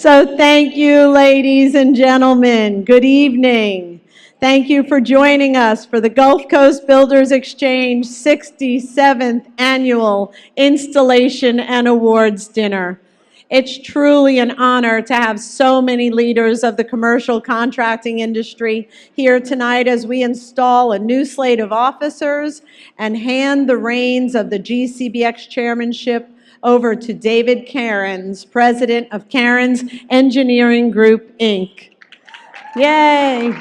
So thank you, ladies and gentlemen. Good evening. Thank you for joining us for the Gulf Coast Builders Exchange 67th Annual Installation and Awards Dinner. It's truly an honor to have so many leaders of the commercial contracting industry here tonight as we install a new slate of officers and hand the reins of the GCBX chairmanship over to David Cairns, president of Cairns Engineering Group, Inc. Yay!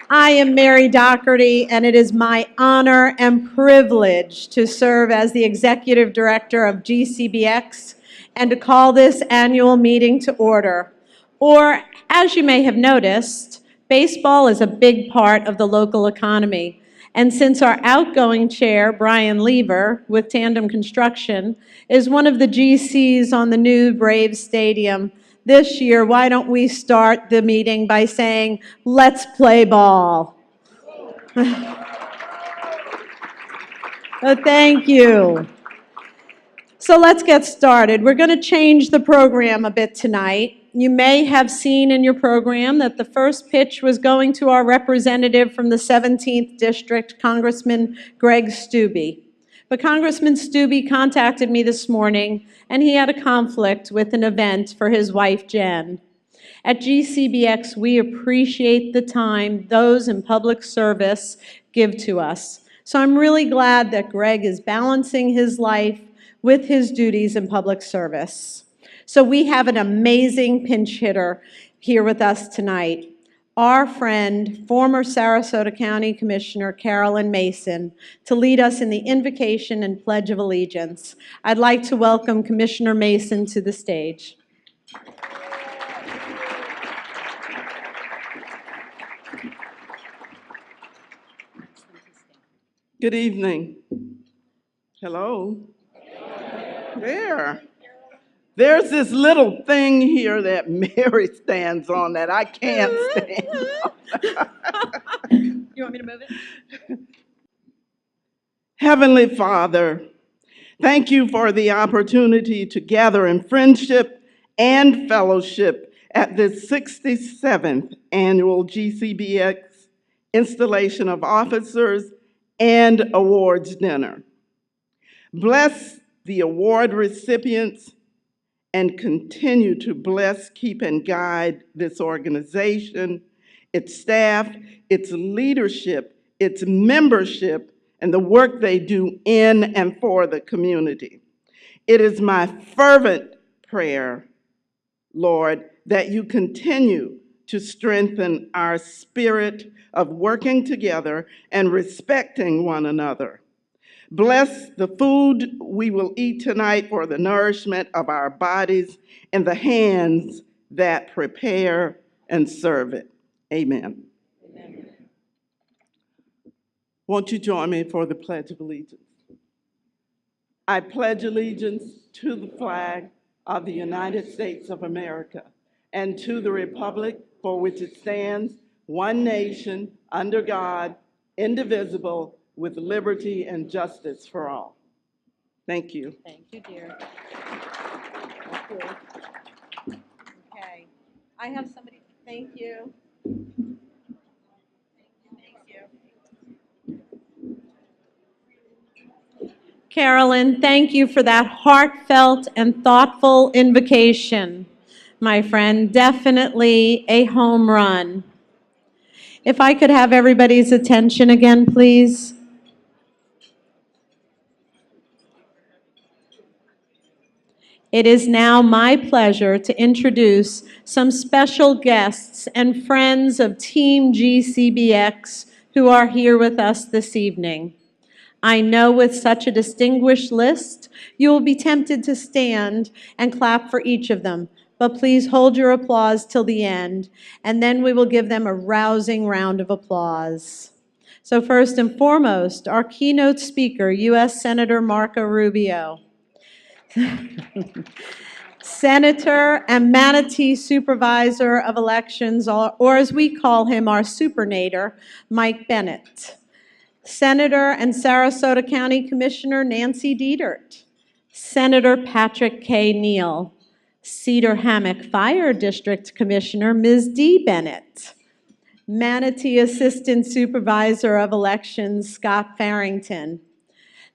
I am Mary Doherty, and it is my honor and privilege to serve as the executive director of GCBX and to call this annual meeting to order. Or, as you may have noticed, baseball is a big part of the local economy. And since our outgoing chair, Brian Lever, with Tandem Construction, is one of the GCs on the new Braves Stadium, this year, why don't we start the meeting by saying, let's play ball. Thank you. So let's get started. We're going to change the program a bit tonight. You may have seen in your program that the first pitch was going to our representative from the 17th District, Congressman Greg Steube. But Congressman Steube contacted me this morning, and he had a conflict with an event for his wife, Jen. At GCBX, we appreciate the time those in public service give to us. So I'm really glad that Greg is balancing his life with his duties in public service. So we have an amazing pinch hitter here with us tonight. Our friend, former Sarasota County Commissioner Carolyn Mason, to lead us in the invocation and Pledge of Allegiance. I'd like to welcome Commissioner Mason to the stage. Good evening. Hello. There. There's this little thing here that Mary stands on that I can't stand on. You want me to move it? Heavenly Father, thank you for the opportunity to gather in friendship and fellowship at this 67th annual GCBX Installation of Officers and Awards Dinner. Bless the award recipients and continue to bless, keep, and guide this organization, its staff, its leadership, its membership, and the work they do in and for the community. It is my fervent prayer, Lord, that you continue to strengthen our spirit of working together and respecting one another. Bless the food we will eat tonight for the nourishment of our bodies and the hands that prepare and serve it. Amen. Amen. Won't you join me for the Pledge of Allegiance? I pledge allegiance to the flag of the United States of America and to the republic for which it stands, one nation, under God, indivisible, with liberty and justice for all. Thank you. Thank you, dear. Thank you. Okay. I have somebody. Thank you. Thank you. Carolyn, thank you for that heartfelt and thoughtful invocation, my friend. Definitely a home run. If I could have everybody's attention again, please. It is now my pleasure to introduce some special guests and friends of Team GCBX who are here with us this evening. I know with such a distinguished list, you will be tempted to stand and clap for each of them, but please hold your applause till the end, and then we will give them a rousing round of applause. So first and foremost, our keynote speaker, U.S. Senator Marco Rubio. Senator and Manatee Supervisor of Elections, or as we call him, our Supernator, Mike Bennett. Senator and Sarasota County Commissioner Nancy Dietert. Senator Patrick K. Neal, Cedar Hammock Fire District Commissioner Ms. Dee Bennett, Manatee Assistant Supervisor of Elections Scott Farrington.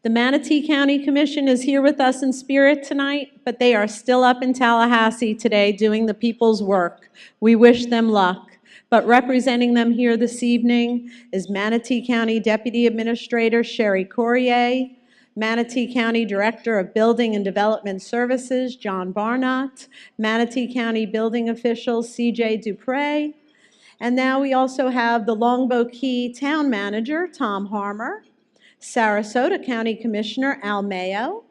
The Manatee County Commission is here with us in spirit tonight, but they are still up in Tallahassee today doing the people's work. We wish them luck. But representing them here this evening is Manatee County Deputy Administrator Sherry Courier, Manatee County Director of Building and Development Services John Barnott, Manatee County Building Official CJ Dupre, and now we also have the Longboat Key Town Manager Tom Harmer, Sarasota County Commissioner Al Mayo,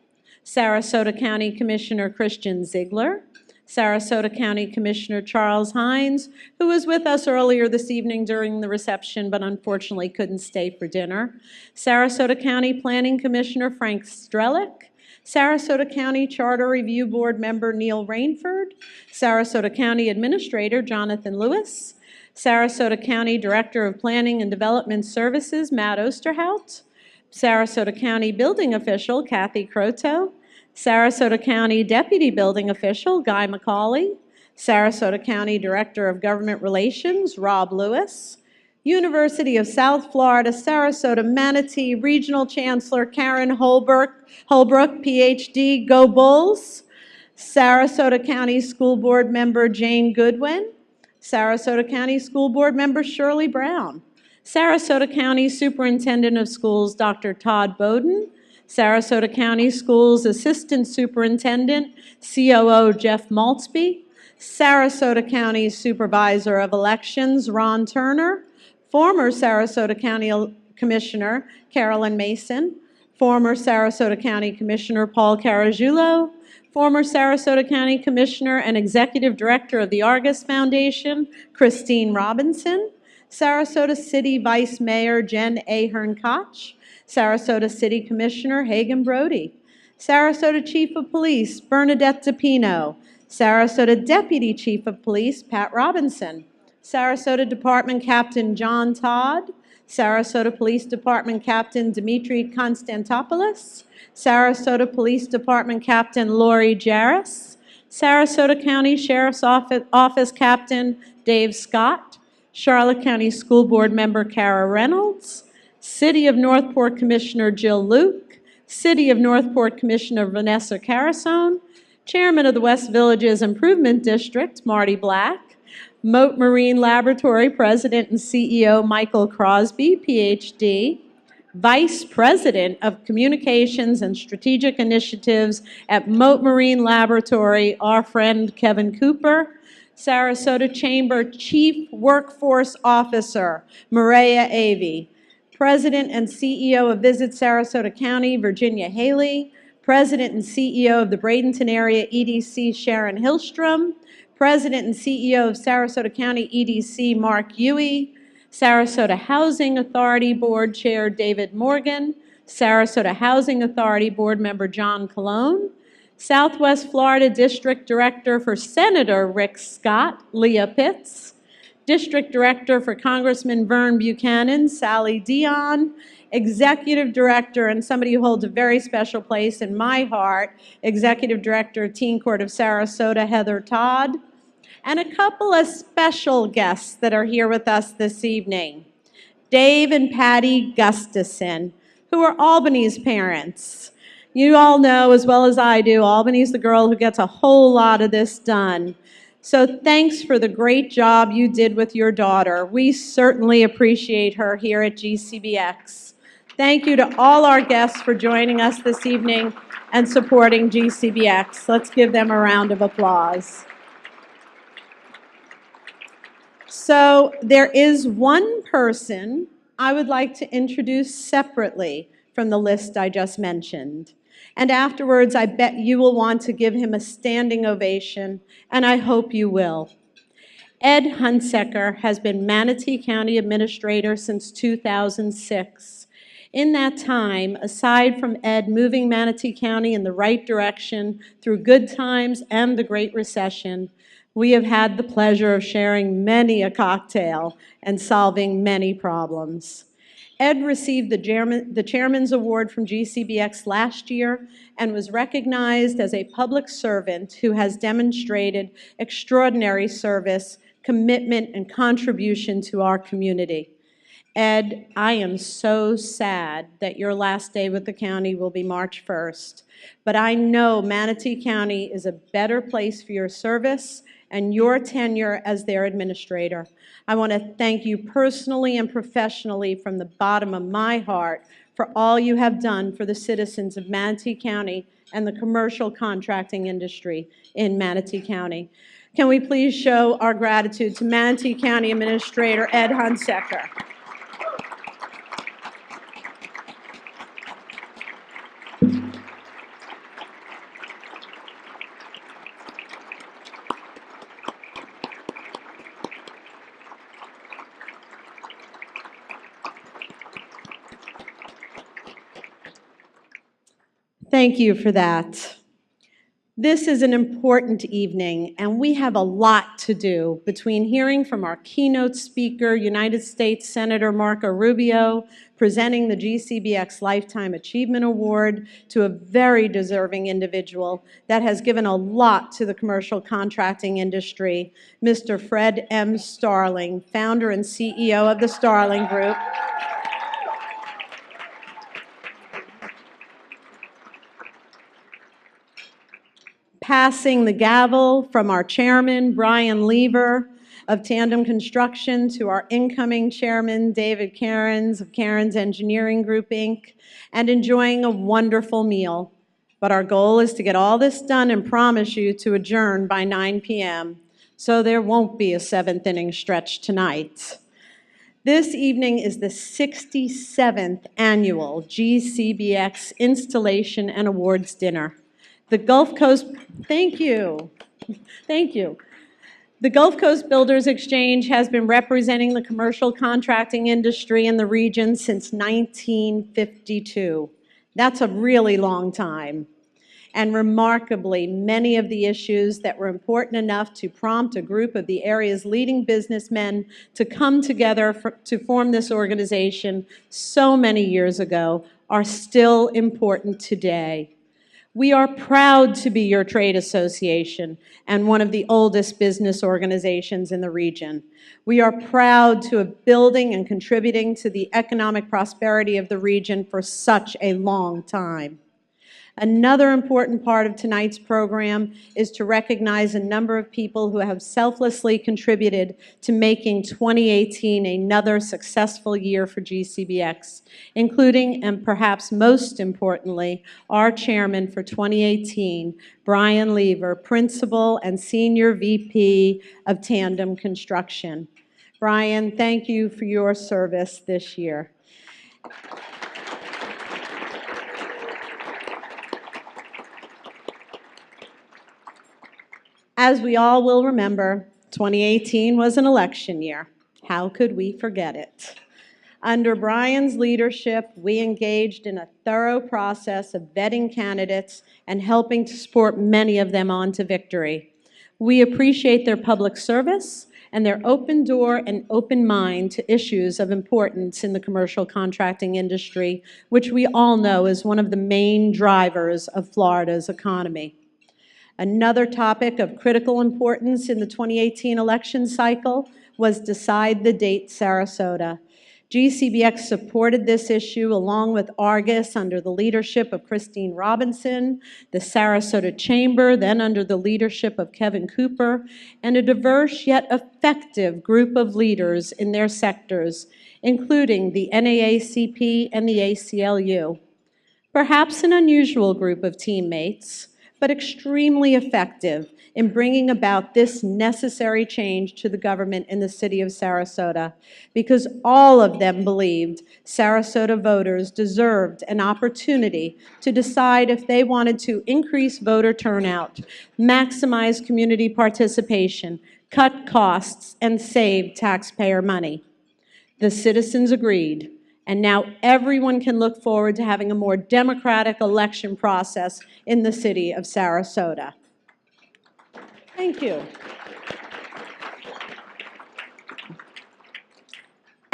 Sarasota County Commissioner Christian Ziegler, Sarasota County Commissioner Charles Hines, who was with us earlier this evening during the reception but unfortunately couldn't stay for dinner, Sarasota County Planning Commissioner Frank Strelick, Sarasota County Charter Review Board member Neil Rainford, Sarasota County Administrator Jonathan Lewis, Sarasota County Director of Planning and Development Services Matt Osterhout, Sarasota County Building Official Kathy Croteau, Sarasota County Deputy Building Official Guy McCauley, Sarasota County Director of Government Relations Rob Lewis, University of South Florida, Sarasota Manatee Regional Chancellor Karen Holbrook, PhD, Go Bulls, Sarasota County School Board Member Jane Goodwin, Sarasota County School Board Member Shirley Brown, Sarasota County Superintendent of Schools Dr. Todd Bowden, Sarasota County Schools Assistant Superintendent, COO Jeff Maltzby, Sarasota County Supervisor of Elections Ron Turner, former Sarasota County Commissioner Carolyn Mason, former Sarasota County Commissioner Paul Caragiulo, former Sarasota County Commissioner and Executive Director of the Argus Foundation, Christine Robinson, Sarasota City Vice Mayor Jen Ahern Koch, Sarasota City Commissioner Hagan Brody, Sarasota Chief of Police Bernadette DePino, Sarasota Deputy Chief of Police Pat Robinson, Sarasota Department Captain John Todd, Sarasota Police Department Captain Dimitri Konstantopoulos, Sarasota Police Department Captain Lori Jarris, Sarasota County Sheriff's Office Captain Dave Scott, Charlotte County School Board Member Kara Reynolds, City of Northport Commissioner Jill Luke, City of Northport Commissioner Vanessa Carasone, Chairman of the West Villages Improvement District Marty Black, Moat Marine Laboratory President and CEO Michael Crosby, PhD, Vice President of Communications and Strategic Initiatives at Moat Marine Laboratory, our friend Kevin Cooper, Sarasota Chamber Chief Workforce Officer Maria Avey, President and CEO of Visit Sarasota County, Virginia Haley, President and CEO of the Bradenton Area EDC, Sharon Hillstrom, President and CEO of Sarasota County EDC, Mark Huey, Sarasota Housing Authority Board Chair David Morgan, Sarasota Housing Authority Board Member John Colon, Southwest Florida District Director for Senator Rick Scott, Leah Pitts, District Director for Congressman Vern Buchanan, Sally Dion, Executive Director, and somebody who holds a very special place in my heart, Executive Director of Teen Court of Sarasota, Heather Todd, and a couple of special guests that are here with us this evening. Dave and Patty Gustafson, who are Albany's parents. You all know as well as I do, Albany's the girl who gets a whole lot of this done. So thanks for the great job you did with your daughter. We certainly appreciate her here at GCBX. Thank you to all our guests for joining us this evening and supporting GCBX. Let's give them a round of applause. So there is one person I would like to introduce separately from the list I just mentioned. And afterwards, I bet you will want to give him a standing ovation, and I hope you will. Ed Hunsecker has been Manatee County Administrator since 2006. In that time, aside from Ed moving Manatee County in the right direction through good times and the Great Recession, we have had the pleasure of sharing many a cocktail and solving many problems. Ed received the Chairman's Award from GCBX last year and was recognized as a public servant who has demonstrated extraordinary service, commitment, and contribution to our community. Ed, I am so sad that your last day with the county will be March 1st, but I know Manatee County is a better place for your service and your tenure as their administrator. I want to thank you personally and professionally from the bottom of my heart for all you have done for the citizens of Manatee County and the commercial contracting industry in Manatee County. Can we please show our gratitude to Manatee County Administrator Ed Hunsaker? Thank you for that. This is an important evening, and we have a lot to do between hearing from our keynote speaker, United States Senator Marco Rubio, presenting the GCBX Lifetime Achievement Award to a very deserving individual that has given a lot to the commercial contracting industry, Mr. Fred M. Starling, founder and CEO of the Starling Group. Passing the gavel from our chairman, Brian Lever of Tandem Construction, to our incoming chairman, David Cairns of Cairns Engineering Group, Inc., and enjoying a wonderful meal. But our goal is to get all this done and promise you to adjourn by 9 p.m., so there won't be a seventh inning stretch tonight. This evening is the 67th annual GCBX Installation and Awards Dinner. The Gulf Coast, thank you. The Gulf Coast Builders Exchange has been representing the commercial contracting industry in the region since 1952. That's a really long time. And remarkably, many of the issues that were important enough to prompt a group of the area's leading businessmen to come together to form this organization so many years ago are still important today. We are proud to be your trade association and one of the oldest business organizations in the region. We are proud to have building and contributing to the economic prosperity of the region for such a long time. Another important part of tonight's program is to recognize a number of people who have selflessly contributed to making 2018 another successful year for GCBX, including, and perhaps most importantly, our chairman for 2018, Brian Lever, Principal and Senior VP of Tandem Construction. Brian, thank you for your service this year. As we all will remember, 2018 was an election year. How could we forget it? Under Brian's leadership, we engaged in a thorough process of vetting candidates and helping to support many of them on to victory. We appreciate their public service and their open door and open mind to issues of importance in the commercial contracting industry, which we all know is one of the main drivers of Florida's economy. Another topic of critical importance in the 2018 election cycle was Decide the Date Sarasota. GCBX supported this issue along with Argus under the leadership of Christine Robinson, the Sarasota Chamber, then under the leadership of Kevin Cooper, and a diverse yet effective group of leaders in their sectors, including the NAACP and the ACLU. Perhaps an unusual group of teammates, but extremely effective in bringing about this necessary change to the government in the city of Sarasota, because all of them believed Sarasota voters deserved an opportunity to decide if they wanted to increase voter turnout, maximize community participation, cut costs, and save taxpayer money. The citizens agreed. And now everyone can look forward to having a more democratic election process in the city of Sarasota. Thank you.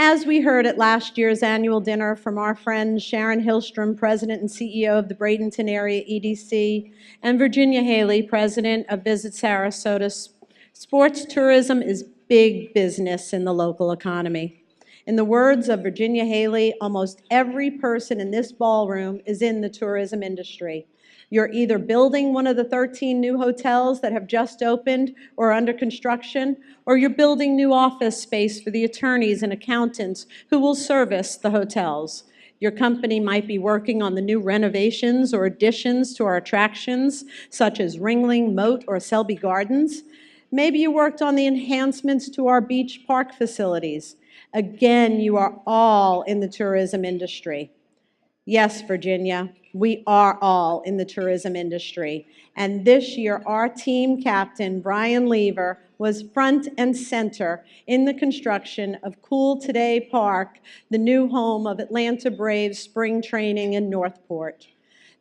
As we heard at last year's annual dinner from our friend Sharon Hillstrom, President and CEO of the Bradenton Area EDC, and Virginia Haley, President of Visit Sarasota, sports tourism is big business in the local economy. In the words of Virginia Haley, almost every person in this ballroom is in the tourism industry. You're either building one of the 13 new hotels that have just opened or are under construction, or you're building new office space for the attorneys and accountants who will service the hotels. Your company might be working on the new renovations or additions to our attractions, such as Ringling, Moat, or Selby Gardens. Maybe you worked on the enhancements to our beach park facilities. Again, you are all in the tourism industry. Yes, Virginia, we are all in the tourism industry. And this year, our team captain, Brian Lever, was front and center in the construction of Cool Today Park, the new home of Atlanta Braves spring training in Northport.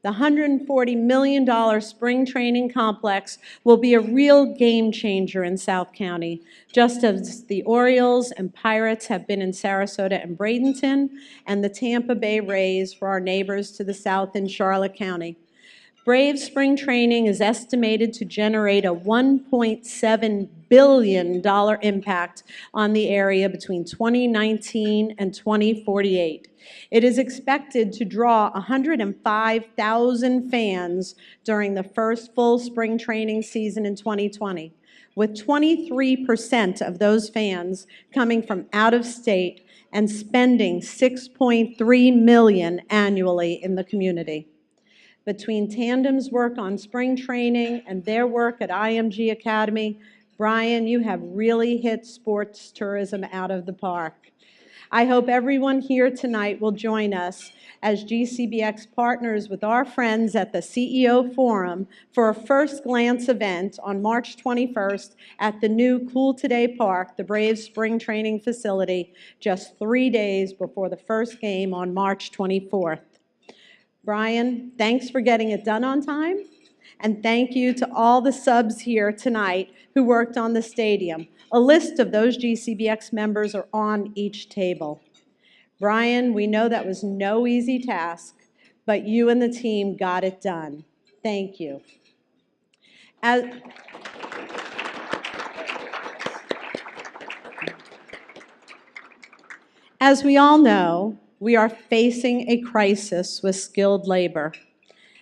The $140 million spring training complex will be a real game changer in South County, just as the Orioles and Pirates have been in Sarasota and Bradenton, and the Tampa Bay Rays for our neighbors to the south in Charlotte County. Braves spring training is estimated to generate a $1.7 billion impact on the area between 2019 and 2048. It is expected to draw 105,000 fans during the first full spring training season in 2020, with 23% of those fans coming from out of state and spending $6.3 million annually in the community. Between Tandem's work on spring training and their work at IMG Academy, Brian, you have really hit sports tourism out of the park. I hope everyone here tonight will join us as GCBX partners with our friends at the CEO Forum for a first glance event on March 21st at the new Cool Today Park, the Braves spring training facility, just 3 days before the first game on March 24th. Brian, thanks for getting it done on time, and thank you to all the subs here tonight who worked on the stadium. A list of those GCBX members are on each table. Brian, we know that was no easy task, but you and the team got it done. Thank you. As we all know, we are facing a crisis with skilled labor.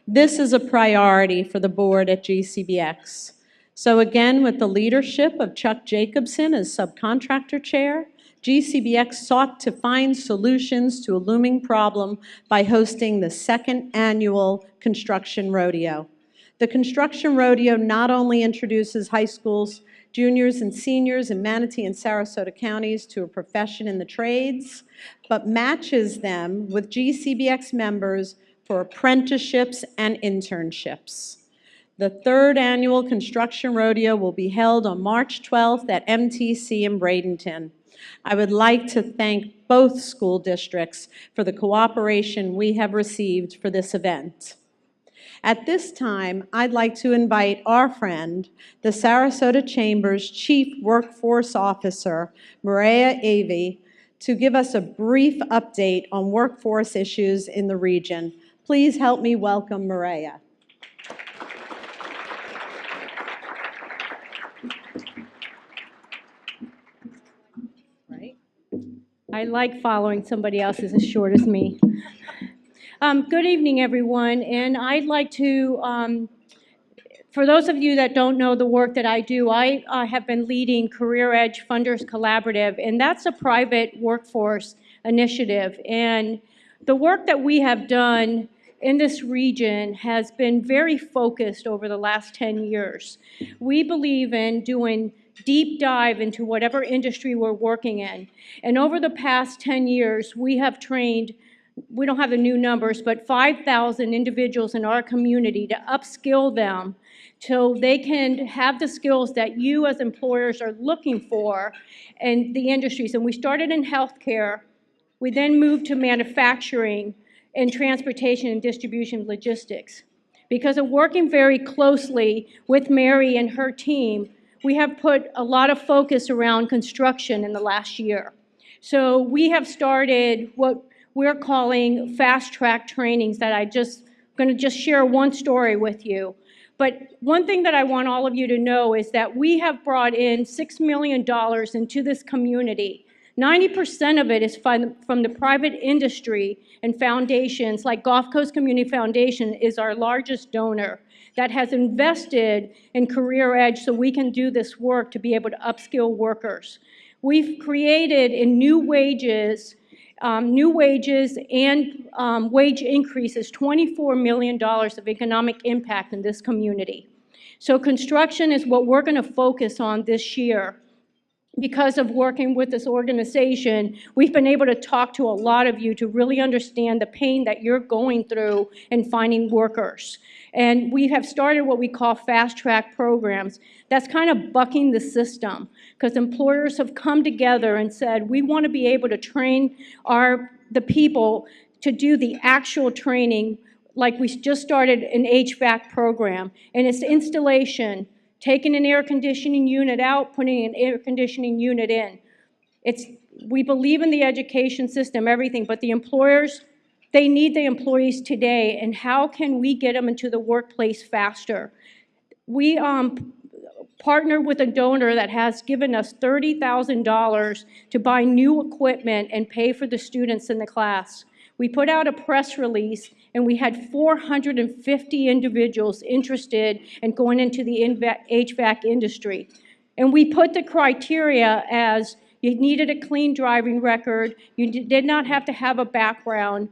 This is a priority for the board at GCBX. So again, with the leadership of Chuck Jacobson as subcontractor chair, GCBX sought to find solutions to a looming problem by hosting the second annual Construction Rodeo. The Construction Rodeo not only introduces high schools, juniors and seniors in Manatee and Sarasota counties to a profession in the trades, but matches them with GCBX members for apprenticeships and internships. The third annual Construction Rodeo will be held on March 12th at MTC in Bradenton. I would like to thank both school districts for the cooperation we have received for this event. At this time, I'd like to invite our friend, the Sarasota Chamber's Chief Workforce Officer, Maria Avey, to give us a brief update on workforce issues in the region. Please help me welcome Maria. Right? I like following somebody else as short as me. Good evening, everyone, and I'd like to, for those of you that don't know the work that I do, I have been leading Career Edge Funders Collaborative, and that's a private workforce initiative. And the work that we have done in this region has been very focused over the last 10 years. We believe in doing deep dive into whatever industry we're working in. And over the past 10 years, we have trained, we don't have the new numbers, but 5,000 individuals in our community to upskill them so they can have the skills that you as employers are looking for in the industries. And we started in healthcare. We then moved to manufacturing and transportation and distribution logistics. Because of working very closely with Mary and her team, we have put a lot of focus around construction in the last year. So we have started what we're calling fast-track trainings that going to just share one story with you. But one thing that I want all of you to know is that we have brought in $6 million into this community. 90% of it is from the private industry and foundations, like Gulf Coast Community Foundation is our largest donor that has invested in Career Edge so we can do this work to be able to upskill workers. We've created in new wages and wage increases, $24 million of economic impact in this community. So construction is what we're going to focus on this year. Because of working with this organization, we've been able to talk to a lot of you to really understand the pain that you're going through in finding workers. And we have started what we call fast-track programs. That's kind of bucking the system, because employers have come together and said, we want to be able to train the people to do the actual training, like we just started an HVAC program, and it's installation, taking an air conditioning unit out, putting an air conditioning unit in. We believe in the education system, everything, but the employers, they need the employees today, and how can we get them into the workplace faster? We partner with a donor that has given us $30,000 to buy new equipment and pay for the students in the class. We put out a press release, and we had 450 individuals interested in going into the HVAC industry. And we put the criteria as you needed a clean driving record, you did not have to have a background,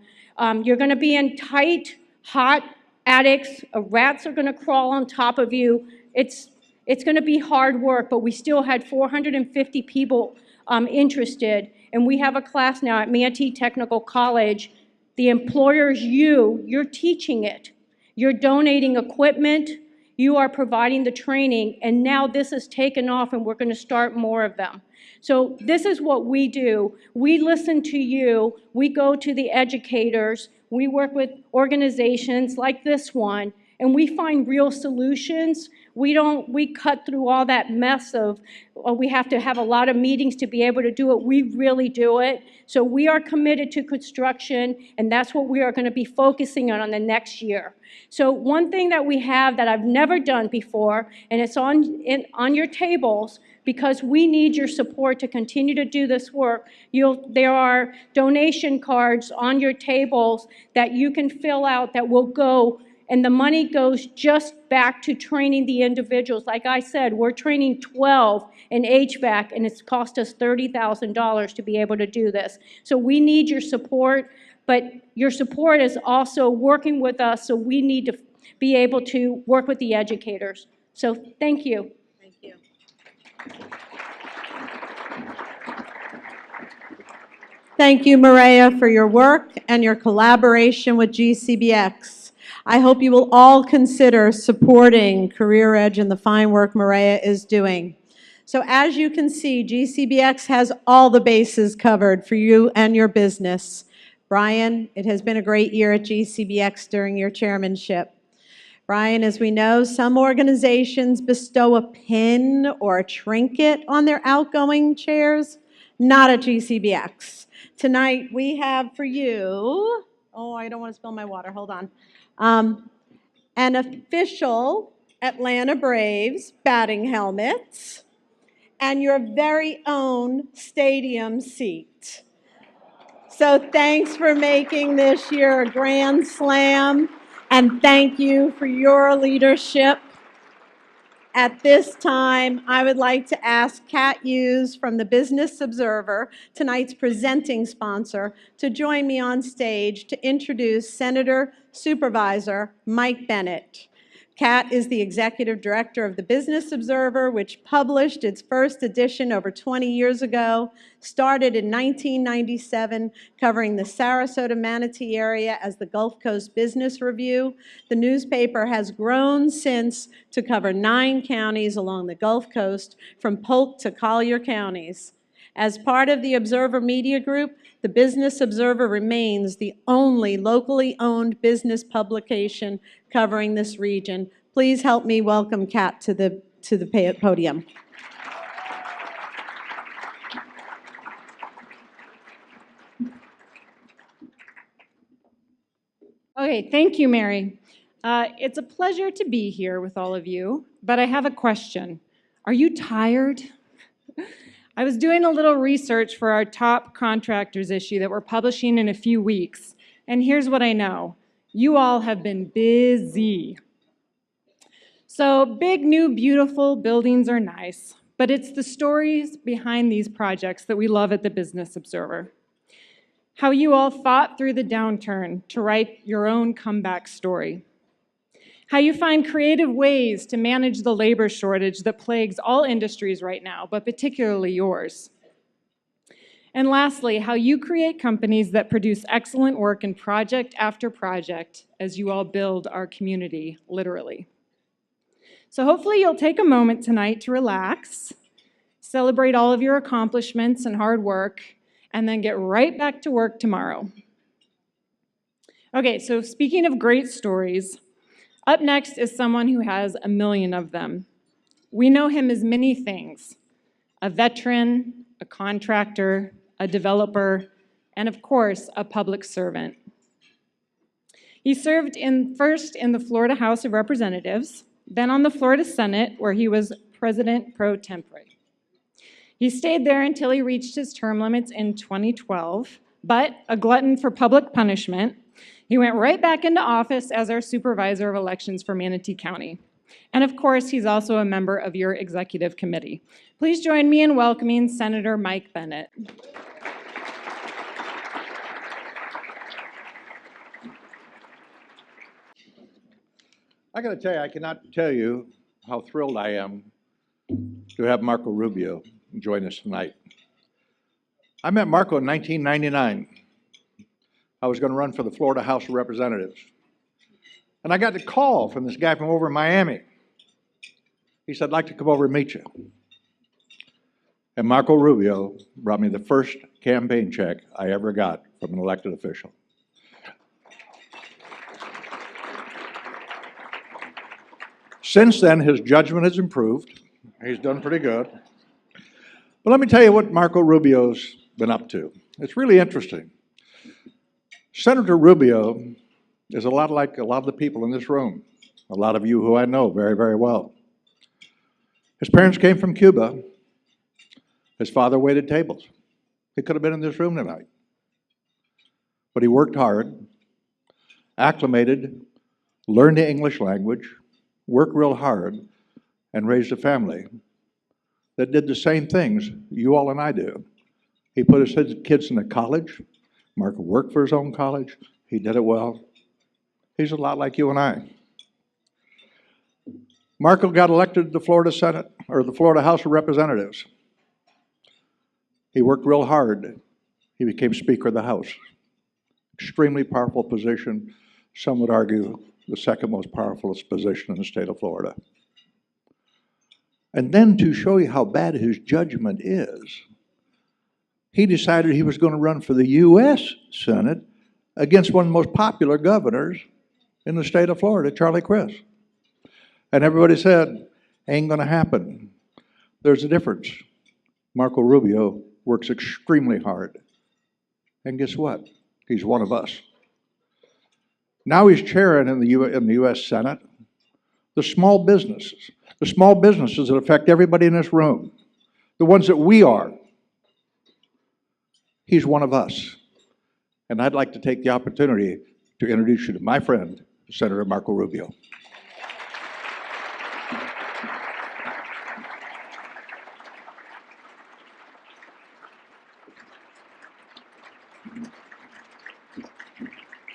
you're going to be in tight, hot attics, rats are going to crawl on top of you. It's going to be hard work, but we still had 450 people interested. And we have a class now at Manatee Technical College. The employer's you're teaching it. You're donating equipment, you are providing the training, and now this has taken off and we're going to start more of them. So this is what we do. We listen to you, we go to the educators, we work with organizations like this one, and we find real solutions. We cut through all that mess of, we have to have a lot of meetings to be able to do it. We really do it. So we are committed to construction, and that's what we are going to be focusing on the next year. So one thing that we have that I've never done before, and it's on your tables, because we need your support to continue to do this work. There are donation cards on your tables that you can fill out that will go, and the money goes just back to training the individuals. Like I said, we're training 12 in HVAC, and it's cost us $30,000 to be able to do this. So we need your support, but your support is also working with us, so we need to be able to work with the educators. So thank you. Thank you. Thank you, Maria, for your work and your collaboration with GCBX. I hope you will all consider supporting Career Edge and the fine work Maria is doing. So as you can see, GCBX has all the bases covered for you and your business. Brian, it has been a great year at GCBX during your chairmanship. Brian, as we know, some organizations bestow a pin or a trinket on their outgoing chairs, not at GCBX. Tonight we have for you, oh, I don't want to spill my water, hold on, an official Atlanta Braves batting helmet and your very own stadium seat. So thanks for making this year a grand slam, and thank you for your leadership. At this time, I would like to ask Kat Hughes from the Business Observer, tonight's presenting sponsor, to join me on stage to introduce Senator Supervisor Mike Bennett. Kat is the executive director of the Business Observer, which published its first edition over 20 years ago, started in 1997, covering the Sarasota-Manatee area as the Gulf Coast Business Review. The newspaper has grown since to cover 9 counties along the Gulf Coast, from Polk to Collier counties. As part of the Observer Media Group, the Business Observer remains the only locally owned business publication covering this region. Please help me welcome Kat to the podium. Great, thank you, Mary. It's a pleasure to be here with all of you, but I have a question. Are you tired? I was doing a little research for our top contractors issue that we're publishing in a few weeks, and here's what I know. You all have been busy. So big, new, beautiful buildings are nice, but it's the stories behind these projects that we love at the Business Observer. How you all fought through the downturn to write your own comeback story. How you find creative ways to manage the labor shortage that plagues all industries right now, but particularly yours. And lastly, how you create companies that produce excellent work in project after project as you all build our community, literally. So hopefully you'll take a moment tonight to relax, celebrate all of your accomplishments and hard work, and then get right back to work tomorrow. Okay, so speaking of great stories, up next is someone who has a million of them. We know him as many things: a veteran, a contractor, a developer, and of course, a public servant. He served first in the Florida House of Representatives, then on the Florida Senate, where he was president pro tempore. He stayed there until he reached his term limits in 2012, but a glutton for public punishment, he went right back into office as our supervisor of elections for Manatee County. And of course, he's also a member of your executive committee. Please join me in welcoming Senator Mike Bennett. I got to tell you, I cannot tell you how thrilled I am to have Marco Rubio join us tonight. I met Marco in 1999. I was going to run for the Florida House of Representatives. And I got a call from this guy from over in Miami. He said, I'd like to come over and meet you. And Marco Rubio brought me the first campaign check I ever got from an elected official. Since then, his judgment has improved. He's done pretty good. But let me tell you what Marco Rubio's been up to. It's really interesting. Senator Rubio is a lot like a lot of the people in this room, a lot of you who I know very, very well. His parents came from Cuba. His father waited tables. He could have been in this room tonight. But he worked hard, acclimated, learned the English language, worked real hard, and raised a family that did the same things you all and I do. He put his kids in a college. Marco worked for his own college. He did it well. He's a lot like you and I. Marco got elected to the Florida Senate, or the Florida House of Representatives. He worked real hard. He became Speaker of the House. Extremely powerful position. Some would argue the second most powerful position in the state of Florida. And then to show you how bad his judgment is, he decided he was going to run for the U.S. Senate against one of the most popular governors in the state of Florida, Charlie Crist. And everybody said, ain't going to happen. There's a difference. Marco Rubio works extremely hard. And guess what? He's one of us. Now he's chairing in the U.S. Senate the small businesses that affect everybody in this room, the ones that we are. He's one of us. And I'd like to take the opportunity to introduce you to my friend, Senator Marco Rubio.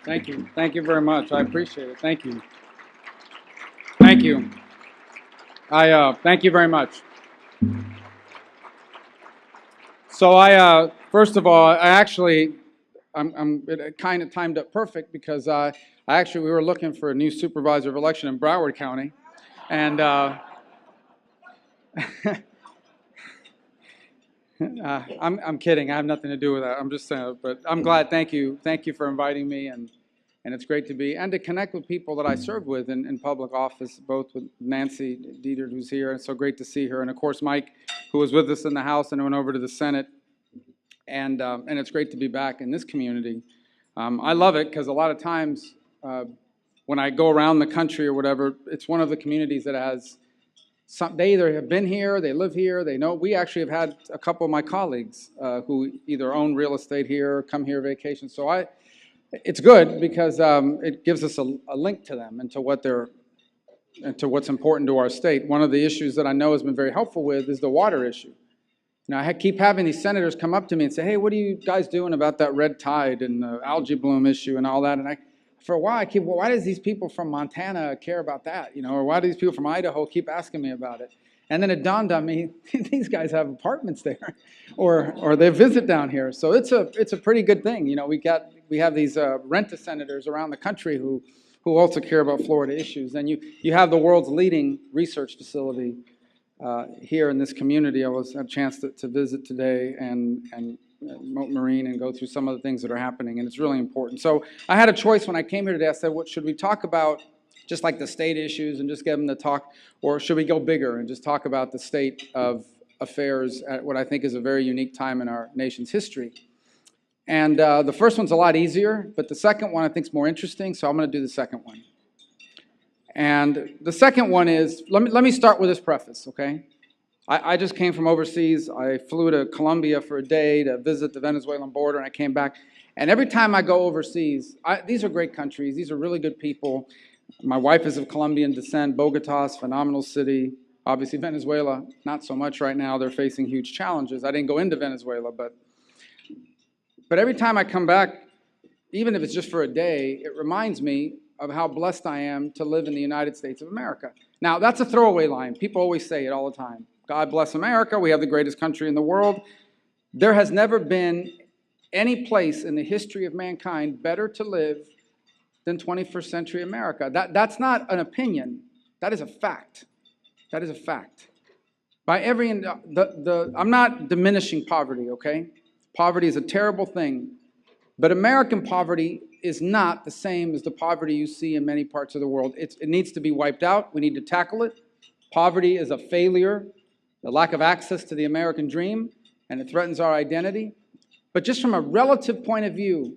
Thank you. Thank you very much. I appreciate it. Thank you. Thank you. Thank you very much. So first of all, it kind of timed up perfect because we were looking for a new supervisor of election in Broward County, and I'm kidding. I have nothing to do with that. I'm just saying, but I'm glad. Thank you for inviting me, and it's great to be and to connect with people that I served with in public office, both with Nancy Dieter, who's here, and so great to see her, and of course Mike, who was with us in the House and went over to the Senate, and it's great to be back in this community. I love it because a lot of times when I go around the country or whatever, it's one of the communities that has they either have been here, they live here, they know. We actually have had a couple of my colleagues who either own real estate here, come here vacation. So it's good because it gives us a link to them and to what's important to our state. One of the issues that I know has been very helpful with is the water issue. Now, I keep having these senators come up to me and say, hey, what are you guys doing about that red tide and the algae bloom issue and all that? And for a while, well, why does these people from Montana care about that? Or why do these people from Idaho keep asking me about it? And then it dawned on me, these guys have apartments there, or they visit down here. So it's a pretty good thing. We have these rent-a-senators around the country who also care about Florida issues. And you have the world's leading research facility here in this community. I had a chance to visit today and Moat Marine and go through some of the things that are happening, and it's really important. So I had a choice when I came here today. I said, what should we talk about, just like the state issues and just get them to talk, or should we go bigger and just talk about the state of affairs at what I think is a very unique time in our nation's history? And the first one's a lot easier, but the second one I think is more interesting, so I'm going to do the second one. And the second one is, let me start with this preface, okay? I just came from overseas. I flew to Colombia for a day to visit the Venezuelan border, and I came back. And every time I go overseas, these are great countries. These are really good people. My wife is of Colombian descent. Bogotá's a phenomenal city. Obviously, Venezuela, not so much right now. They're facing huge challenges. I didn't go into Venezuela, but every time I come back, even if it's just for a day, it reminds me of how blessed I am to live in the United States of America. Now, that's a throwaway line. People always say it all the time. God bless America. We have the greatest country in the world. There has never been any place in the history of mankind better to live than 21st century America. That's not an opinion. That is a fact. That is a fact. By every, I'm not diminishing poverty, okay? Poverty is a terrible thing. But American poverty is not the same as the poverty you see in many parts of the world. It needs to be wiped out. We need to tackle it. Poverty is a failure, the lack of access to the American dream, and it threatens our identity. But just from a relative point of view,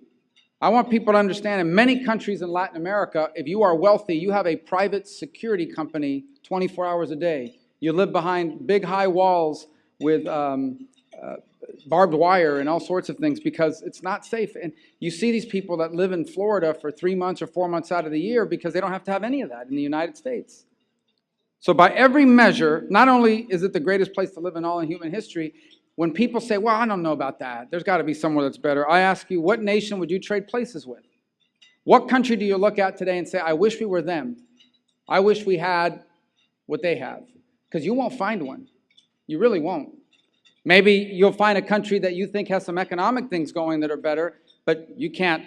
I want people to understand in many countries in Latin America, if you are wealthy, you have a private security company 24 hours a day. You live behind big high walls with barbed wire and all sorts of things because it's not safe. And you see these people that live in Florida for 3 months or 4 months out of the year because they don't have to have any of that in the United States. So by every measure, not only is it the greatest place to live in all in human history, when people say, well, I don't know about that, there's got to be somewhere that's better, I ask you, what nation would you trade places with? What country do you look at today and say, I wish we were them? I wish we had what they have. Because you won't find one. You really won't. Maybe you'll find a country that you think has some economic things going that are better, but you can't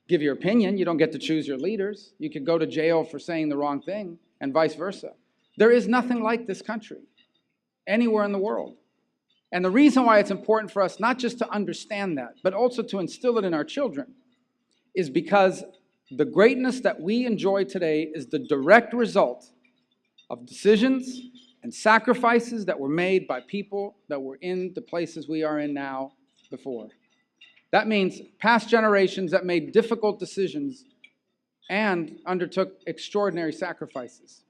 give your opinion. You don't get to choose your leaders. You could go to jail for saying the wrong thing, and vice versa. There is nothing like this country anywhere in the world. And the reason why it's important for us not just to understand that, but also to instill it in our children, is because the greatness that we enjoy today is the direct result of decisions and sacrifices that were made by people that were in the places we are in now before. That means past generations that made difficult decisions and undertook extraordinary sacrifices.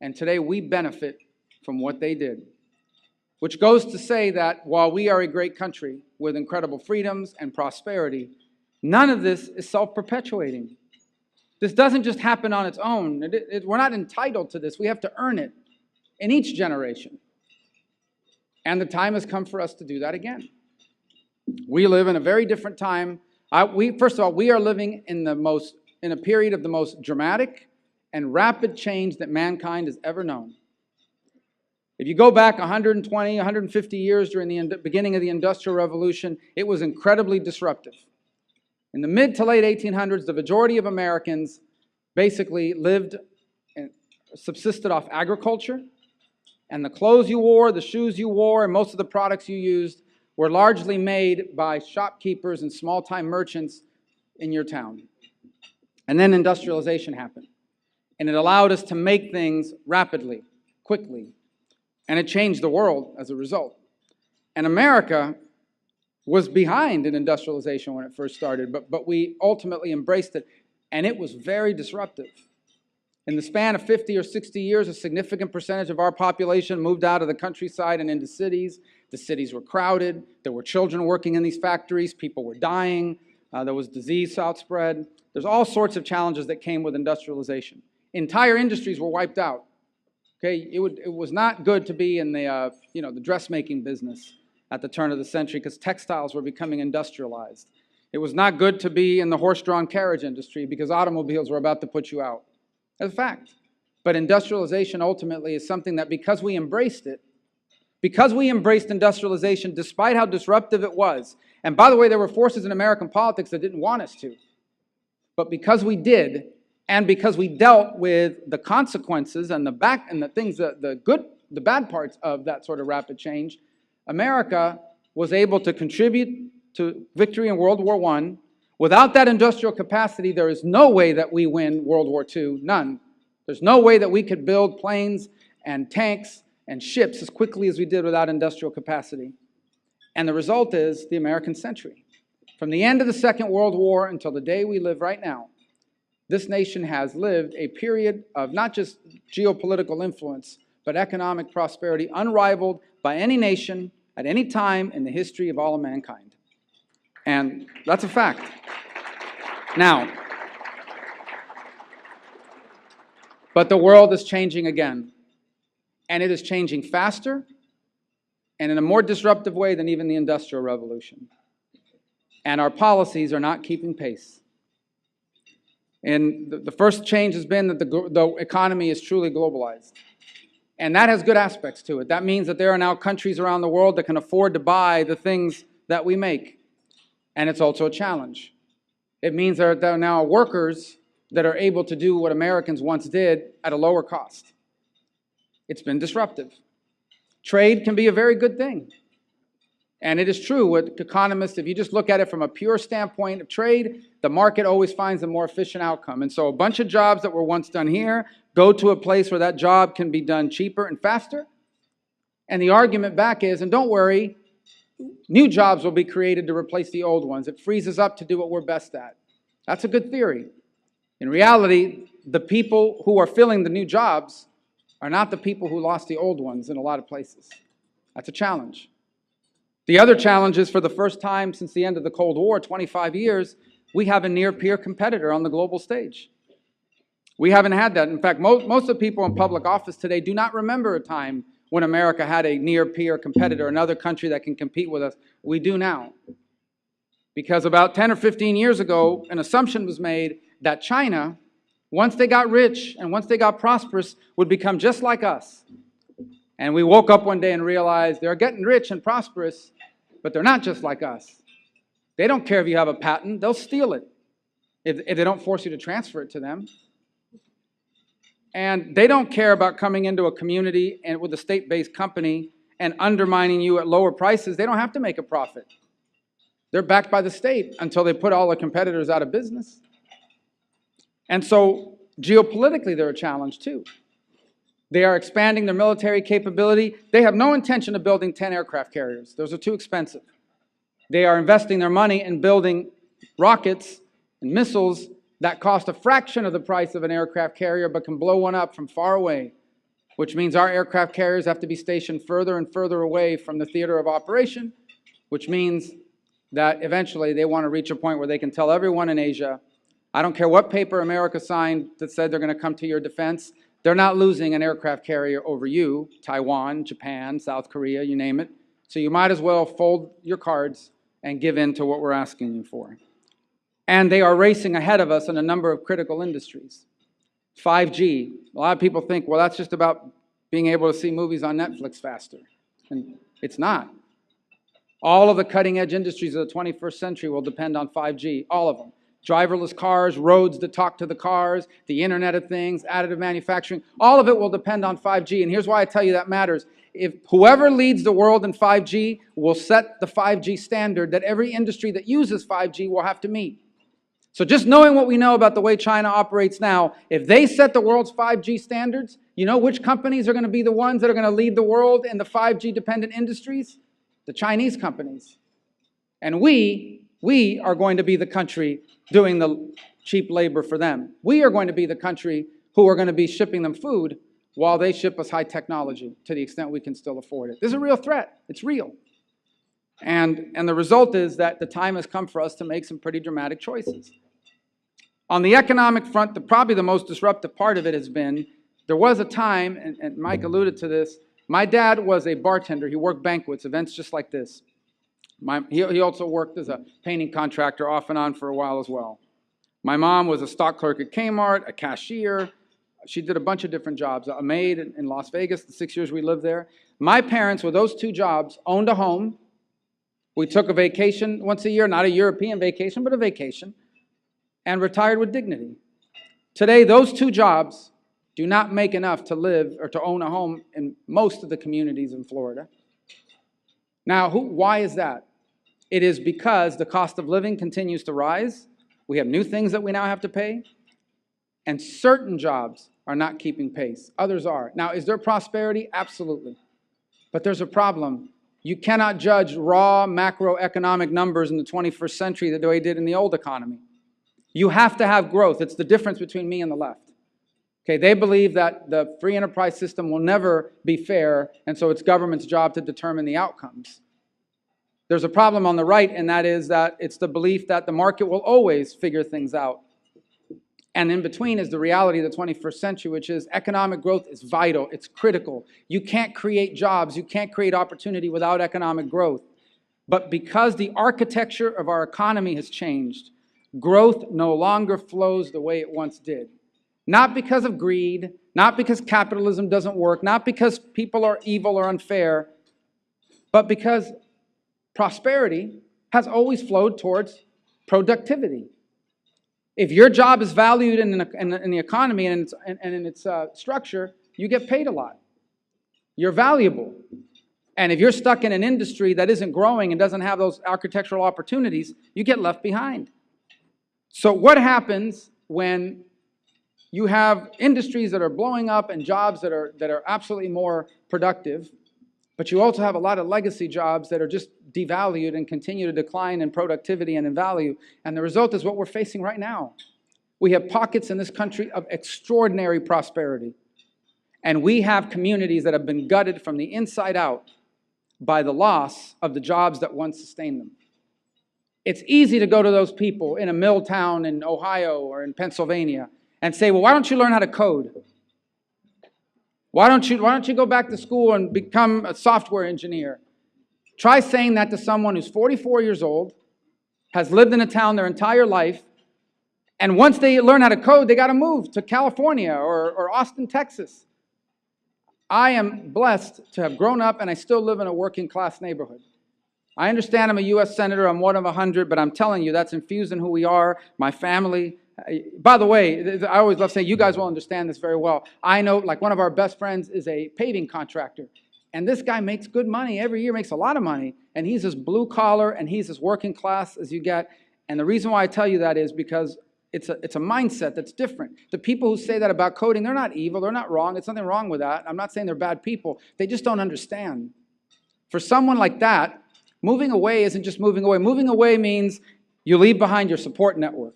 And today we benefit from what they did. Which goes to say that while we are a great country with incredible freedoms and prosperity, none of this is self-perpetuating. This doesn't just happen on its own. We're not entitled to this. We have to earn it in each generation. And the time has come for us to do that again. We live in a very different time. First of all, we are living in a period of the most dramatic and rapid change that mankind has ever known. If you go back 120, 150 years during the beginning of the Industrial Revolution, it was incredibly disruptive. In the mid to late 1800s, the majority of Americans basically lived and subsisted off agriculture, and the clothes you wore, the shoes you wore, and most of the products you used were largely made by shopkeepers and small-time merchants in your town. And then industrialization happened, and it allowed us to make things rapidly, quickly. And it changed the world as a result. And America was behind in industrialization when it first started, but we ultimately embraced it. and it was very disruptive. In the span of 50 or 60 years, a significant percentage of our population moved out of the countryside and into cities. The cities were crowded. There were children working in these factories. People were dying. There was disease outspread. There's all sorts of challenges that came with industrialization. Entire industries were wiped out. Okay, it was not good to be in the the dressmaking business at the turn of the century because textiles were becoming industrialized. It was not good to be in the horse-drawn carriage industry because automobiles were about to put you out. That's a fact. But industrialization ultimately is something that because we embraced industrialization despite how disruptive it was, and by the way, there were forces in American politics that didn't want us to, but because we did, and because we dealt with the consequences and the bad parts of that sort of rapid change, America was able to contribute to victory in World War I. Without that industrial capacity, there is no way that we win World War II, none. There's no way that we could build planes and tanks and ships as quickly as we did without industrial capacity. And the result is the American century. From the end of the Second World War until the day we live right now, this nation has lived a period of not just geopolitical influence, but economic prosperity unrivaled by any nation at any time in the history of all of mankind. And that's a fact. Now, but the world is changing again. And it is changing faster and in a more disruptive way than even the Industrial Revolution. And our policies are not keeping pace. And the first change has been that the economy is truly globalized. And that has good aspects to it. That means that there are now countries around the world that can afford to buy the things that we make. And it's also a challenge. It means there are now workers that are able to do what Americans once did at a lower cost. It's been disruptive. Trade can be a very good thing. And it is true with economists, if you just look at it from a pure standpoint of trade, the market always finds a more efficient outcome. And so a bunch of jobs that were once done here go to a place where that job can be done cheaper and faster. And the argument back is, and don't worry, new jobs will be created to replace the old ones. It frees us up to do what we're best at. That's a good theory. In reality, the people who are filling the new jobs are not the people who lost the old ones in a lot of places. That's a challenge. The other challenge is for the first time since the end of the Cold War, 25 years, we have a near-peer competitor on the global stage. We haven't had that. In fact, most of the people in public office today do not remember a time when America had a near-peer competitor, another country that can compete with us. We do now. Because about 10 or 15 years ago, an assumption was made that China, once they got rich and once they got prosperous, would become just like us. And we woke up one day and realized they're getting rich and prosperous, but they're not just like us. They don't care if you have a patent, they'll steal it if they don't force you to transfer it to them. And they don't care about coming into a community and with a state-based company and undermining you at lower prices. They don't have to make a profit. They're backed by the state until they put all their competitors out of business. And so geopolitically, they're a challenge too. They are expanding their military capability. They have no intention of building 10 aircraft carriers. Those are too expensive. They are investing their money in building rockets and missiles that cost a fraction of the price of an aircraft carrier but can blow one up from far away, which means our aircraft carriers have to be stationed further and further away from the theater of operation, which means that eventually they want to reach a point where they can tell everyone in Asia, I don't care what paper America signed that said they're going to come to your defense, they're not losing an aircraft carrier over you, Taiwan, Japan, South Korea, you name it. So you might as well fold your cards and give in to what we're asking you for. And they are racing ahead of us in a number of critical industries. 5G. A lot of people think, well, that's just about being able to see movies on Netflix faster. And it's not. All of the cutting-edge industries of the 21st century will depend on 5G, all of them. Driverless cars, roads that talk to the cars, the Internet of Things, additive manufacturing, all of it will depend on 5G. And here's why I tell you that matters. If whoever leads the world in 5G will set the 5G standard that every industry that uses 5G will have to meet. So just knowing what we know about the way China operates now, if they set the world's 5G standards, you know which companies are going to be the ones that are going to lead the world in the 5G-dependent industries? The Chinese companies. And we are going to be the country doing the cheap labor for them. We are going to be the country who are going to be shipping them food while they ship us high technology to the extent we can still afford it. This is a real threat. It's real. And the result is that the time has come for us to make some pretty dramatic choices. On the economic front, probably the most disruptive part of it has been, there was a time, and Mike alluded to this, my dad was a bartender. He worked banquets, events just like this. He also worked as a painting contractor off and on for a while as well. My mom was a stock clerk at Kmart, a cashier. She did a bunch of different jobs, a maid in Las Vegas, the 6 years we lived there. My parents, with those two jobs, owned a home. We took a vacation once a year, not a European vacation, but a vacation, and retired with dignity. Today, those two jobs do not make enough to live or to own a home in most of the communities in Florida. Now, why is that? It is because the cost of living continues to rise. We have new things that we now have to pay. And certain jobs are not keeping pace. Others are. Now, is there prosperity? Absolutely. But there's a problem. You cannot judge raw macroeconomic numbers in the 21st century the way you did in the old economy. You have to have growth. It's the difference between me and the left. Okay, they believe that the free enterprise system will never be fair, and so it's government's job to determine the outcomes. There's a problem on the right, and that is that it's the belief that the market will always figure things out. And in between is the reality of the 21st century, which is economic growth is vital, it's critical. You can't create jobs, you can't create opportunity without economic growth. But because the architecture of our economy has changed, growth no longer flows the way it once did. Not because of greed, not because capitalism doesn't work, not because people are evil or unfair, but because prosperity has always flowed towards productivity. If your job is valued in the economy and in its structure, you get paid a lot. You're valuable. And if you're stuck in an industry that isn't growing and doesn't have those architectural opportunities, you get left behind. So what happens when you have industries that are blowing up and jobs that are absolutely more productive, but you also have a lot of legacy jobs that are just devalued and continue to decline in productivity and in value? And the result is what we're facing right now. We have pockets in this country of extraordinary prosperity. And we have communities that have been gutted from the inside out by the loss of the jobs that once sustained them. It's easy to go to those people in a mill town in Ohio or in Pennsylvania and say, well, why don't you learn how to code? Why don't you go back to school and become a software engineer? Try saying that to someone who's 44 years old, has lived in a town their entire life, and once they learn how to code, they got to move to California or Austin, Texas. I am blessed to have grown up, and I still live in a working class neighborhood. I understand I'm a U.S. Senator, I'm one of 100, but I'm telling you, that's infused in who we are, my family. By the way, I always love saying, you guys will understand this very well. I know, like, one of our best friends is a paving contractor, and this guy makes good money. Every year makes a lot of money, and he's as blue collar and he's as working class as you get. And the reason why I tell you that is because it's a mindset that's different. The people who say that about coding, they're not evil, they're not wrong. There's nothing wrong with that. I'm not saying they're bad people. They just don't understand. For someone like that, moving away isn't just moving away. Moving away means you leave behind your support network.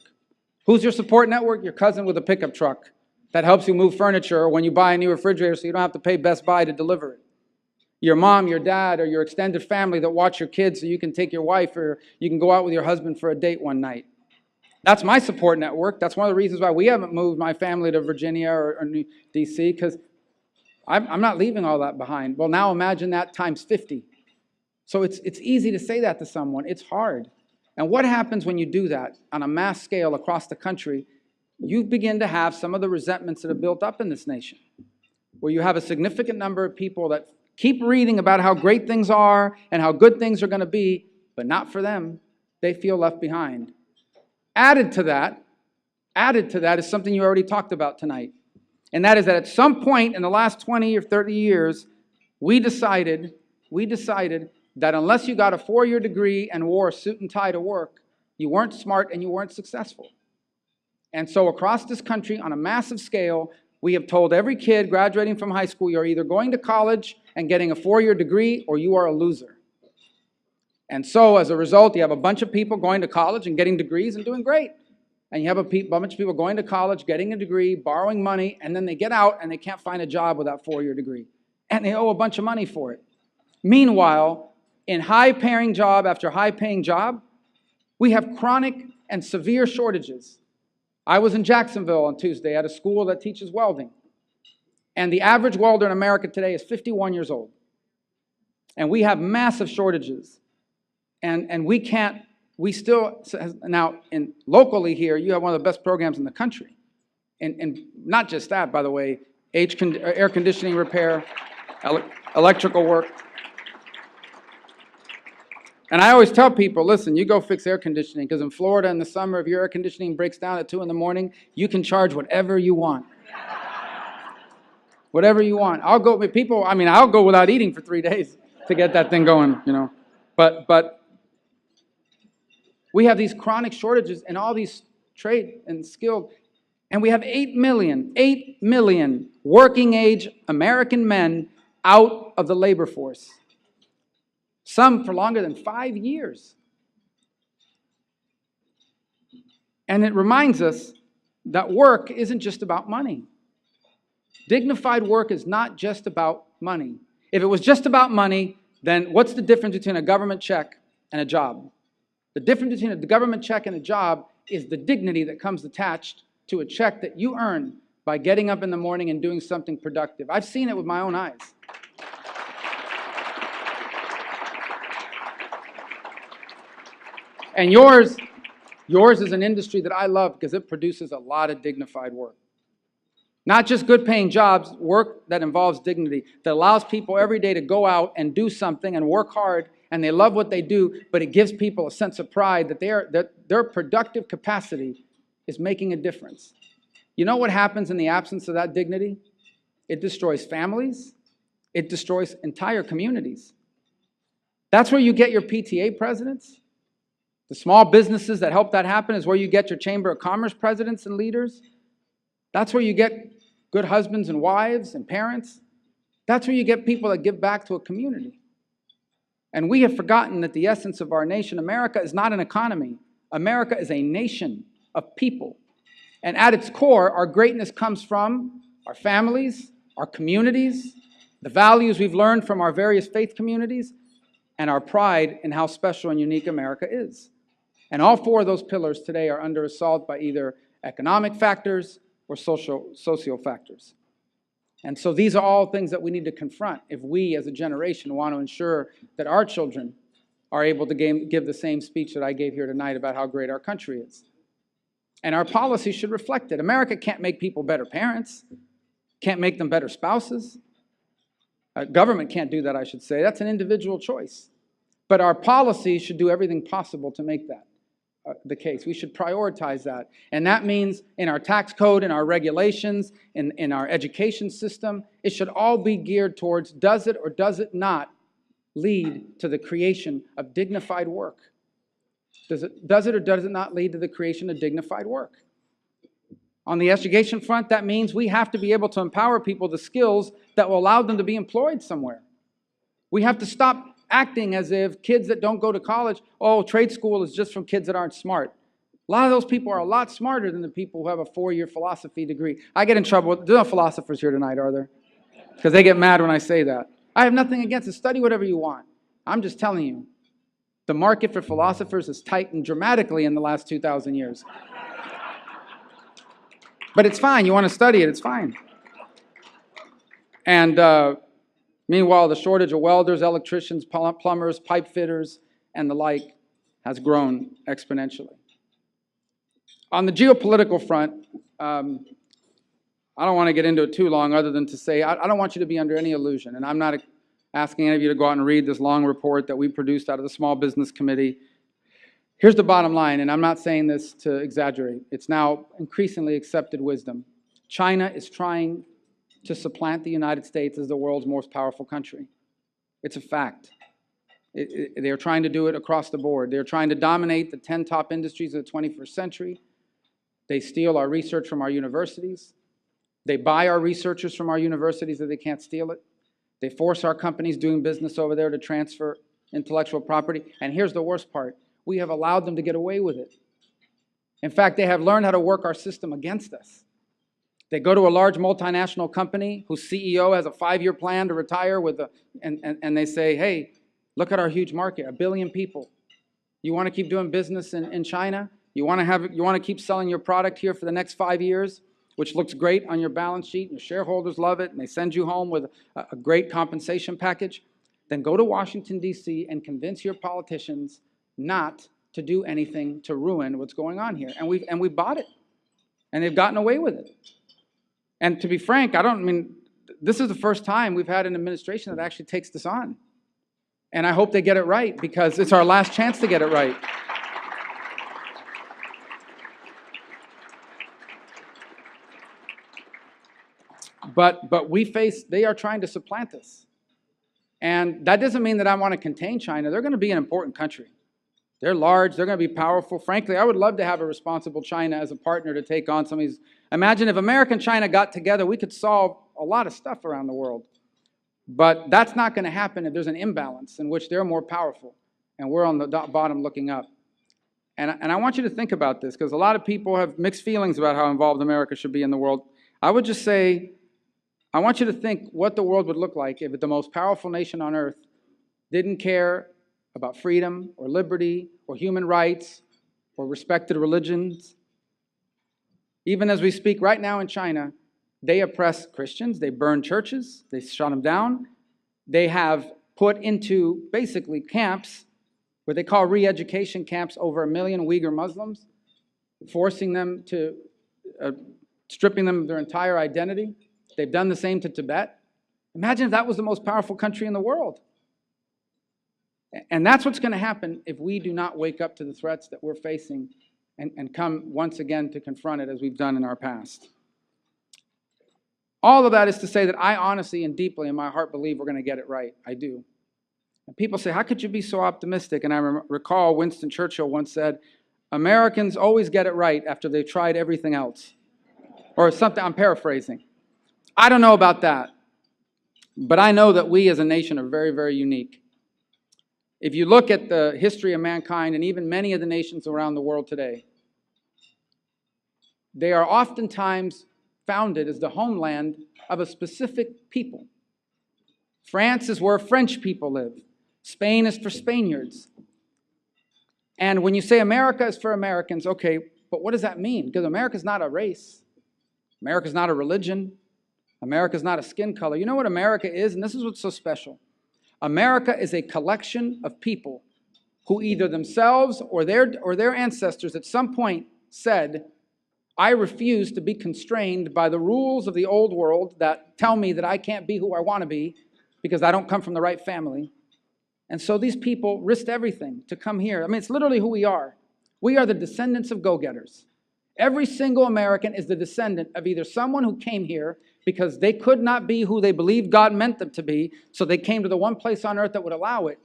Who's your support network? Your cousin with a pickup truck that helps you move furniture when you buy a new refrigerator so you don't have to pay Best Buy to deliver it. Your mom, your dad, or your extended family that watch your kids so you can take your wife or you can go out with your husband for a date one night. That's my support network. That's one of the reasons why we haven't moved my family to Virginia or D.C., because I'm not leaving all that behind. Well, now imagine that times 50. So it's easy to say that to someone. It's hard. And what happens when you do that on a mass scale across the country? You begin to have some of the resentments that have built up in this nation, where you have a significant number of people that keep reading about how great things are and how good things are going to be, but not for them. They feel left behind. Added to that is something you already talked about tonight. And that is that at some point in the last 20 or 30 years, we decided that unless you got a 4-year degree and wore a suit and tie to work, you weren't smart and you weren't successful. And so across this country, on a massive scale, we have told every kid graduating from high school, you're either going to college and getting a 4-year degree or you are a loser. And so as a result, you have a bunch of people going to college and getting degrees and doing great. and you have a bunch of people going to college, getting a degree, borrowing money, and then they get out and they can't find a job with that 4-year degree. And they owe a bunch of money for it. Meanwhile, in high-paying job after high-paying job, we have chronic and severe shortages. I was in Jacksonville on Tuesday at a school that teaches welding. And the average welder in America today is 51 years old. And we have massive shortages. And we still, now locally here, you have one of the best programs in the country. And not just that, by the way, air conditioning repair, electrical work. And I always tell people, listen, you go fix air conditioning, because in Florida in the summer, if your air conditioning breaks down at 2 in the morning, you can charge whatever you want. Whatever you want. I'll go without eating for 3 days to get that thing going, you know. But we have these chronic shortages in all these trade and skilled, and we have 8 million working age American men out of the labor force. Some for longer than 5 years. And it reminds us that work isn't just about money. Dignified work is not just about money. If it was just about money, then what's the difference between a government check and a job? The difference between a government check and a job is the dignity that comes attached to a check that you earn by getting up in the morning and doing something productive. I've seen it with my own eyes. And yours is an industry that I love because it produces a lot of dignified work. Not just good paying jobs, work that involves dignity, that allows people every day to go out and do something and work hard, and they love what they do, but it gives people a sense of pride that their productive capacity is making a difference. You know what happens in the absence of that dignity? It destroys families. It destroys entire communities. That's where you get your PTA presidents. The small businesses that help that happen is where you get your Chamber of Commerce presidents and leaders. That's where you get good husbands and wives and parents. That's where you get people that give back to a community. And we have forgotten that the essence of our nation, America, is not an economy. America is a nation of people. And at its core, our greatness comes from our families, our communities, the values we've learned from our various faith communities, and our pride in how special and unique America is. And all 4 of those pillars today are under assault by either economic factors or social factors. And so these are all things that we need to confront if we as a generation want to ensure that our children are able to give the same speech that I gave here tonight about how great our country is. And our policy should reflect it. America can't make people better parents, can't make them better spouses. Government can't do that, I should say. That's an individual choice. But our policy should do everything possible to make that the case. We should prioritize that. And that means in our tax code, in our regulations, in our education system, it should all be geared towards, does it or does it not lead to the creation of dignified work? Does it or does it not lead to the creation of dignified work? On the education front, that means we have to be able to empower people with the skills that will allow them to be employed somewhere. We have to stop acting as if kids that don't go to college, oh, trade school is just from kids that aren't smart. A lot of those people are a lot smarter than the people who have a 4-year philosophy degree. I get in trouble. There's no philosophers here tonight, are there? Because they get mad when I say that. I have nothing against it. Study whatever you want. I'm just telling you, the market for philosophers has tightened dramatically in the last 2,000 years. But it's fine. You want to study it, it's fine. And meanwhile, the shortage of welders, electricians, plumbers, pipe fitters, and the like has grown exponentially. On the geopolitical front, I don't want to get into it too long other than to say I don't want you to be under any illusion, and I'm not asking any of you to go out and read this long report that we produced out of the Small Business Committee. Here's the bottom line, and I'm not saying this to exaggerate. It's now increasingly accepted wisdom. China is trying to supplant the United States as the world's most powerful country. It's a fact. They're trying to do it across the board. They're trying to dominate the 10 top industries of the 21st century. They steal our research from our universities. They buy our researchers from our universities so they can't steal it. They force our companies doing business over there to transfer intellectual property. And here's the worst part. We have allowed them to get away with it. In fact, they have learned how to work our system against us. They go to a large multinational company whose CEO has a 5-year plan to retire and they say, hey, look at our huge market, 1 billion people. You want to keep doing business in China? You want to keep selling your product here for the next 5 years, which looks great on your balance sheet, and your shareholders love it, and they send you home with a great compensation package? Then go to Washington, D.C., and convince your politicians not to do anything to ruin what's going on here. And we've bought it, and they've gotten away with it. And to be frank, this is the first time we've had an administration that actually takes this on. And I hope they get it right, because it's our last chance to get it right. But they are trying to supplant us. And that doesn't mean that I want to contain China. They're going to be an important country. They're large, they're going to be powerful. Frankly, I would love to have a responsible China as a partner to take on some of these. Imagine if America and China got together, we could solve a lot of stuff around the world. But that's not going to happen if there's an imbalance in which they're more powerful and we're on the bottom looking up. And I want you to think about this, because a lot of people have mixed feelings about how involved America should be in the world. I would just say, I want you to think what the world would look like if the most powerful nation on earth didn't care about freedom or liberty or human rights or respected religions. Even as we speak right now in China, they oppress Christians, they burn churches, they shut them down. They have put into basically camps, what they call re-education camps, over 1 million Uyghur Muslims, forcing them to, stripping them of their entire identity. They've done the same to Tibet. Imagine if that was the most powerful country in the world. And that's what's going to happen if we do not wake up to the threats that we're facing and come once again to confront it as we've done in our past. All of that is to say that I honestly and deeply in my heart believe we're going to get it right. I do. And people say, how could you be so optimistic? And I recall Winston Churchill once said, Americans always get it right after they've tried everything else. Or something, I'm paraphrasing. I don't know about that. But I know that we as a nation are very, very unique. If you look at the history of mankind and even many of the nations around the world today, they are oftentimes founded as the homeland of a specific people. France is where French people live. Spain is for Spaniards. And when you say America is for Americans, okay, but what does that mean? Because America is not a race. America is not a religion. America is not a skin color. You know what America is? And this is what's so special. America is a collection of people who either themselves or their ancestors at some point said, I refuse to be constrained by the rules of the old world that tell me that I can't be who I want to be because I don't come from the right family. And so these people risked everything to come here. I mean, it's literally who we are. We are the descendants of go-getters. Every single American is the descendant of either someone who came here because they could not be who they believed God meant them to be, so they came to the one place on earth that would allow it,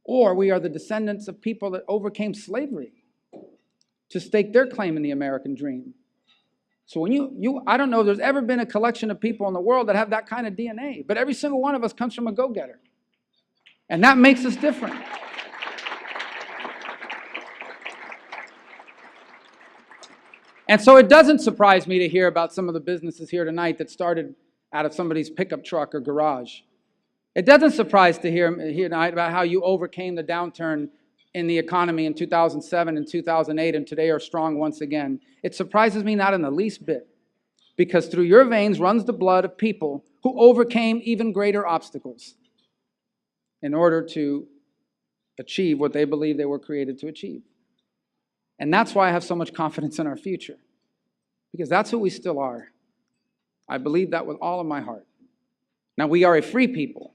or we are the descendants of people that overcame slavery to stake their claim in the American dream. So when I don't know if there's ever been a collection of people in the world that have that kind of DNA, but every single one of us comes from a go-getter. And that makes us different. And so it doesn't surprise me to hear about some of the businesses here tonight that started out of somebody's pickup truck or garage. It doesn't surprise to hear tonight about how you overcame the downturn in the economy in 2007 and 2008 and today are strong once again. It surprises me not in the least bit, because through your veins runs the blood of people who overcame even greater obstacles in order to achieve what they believe they were created to achieve. And that's why I have so much confidence in our future, because that's who we still are. I believe that with all of my heart. Now, we are a free people.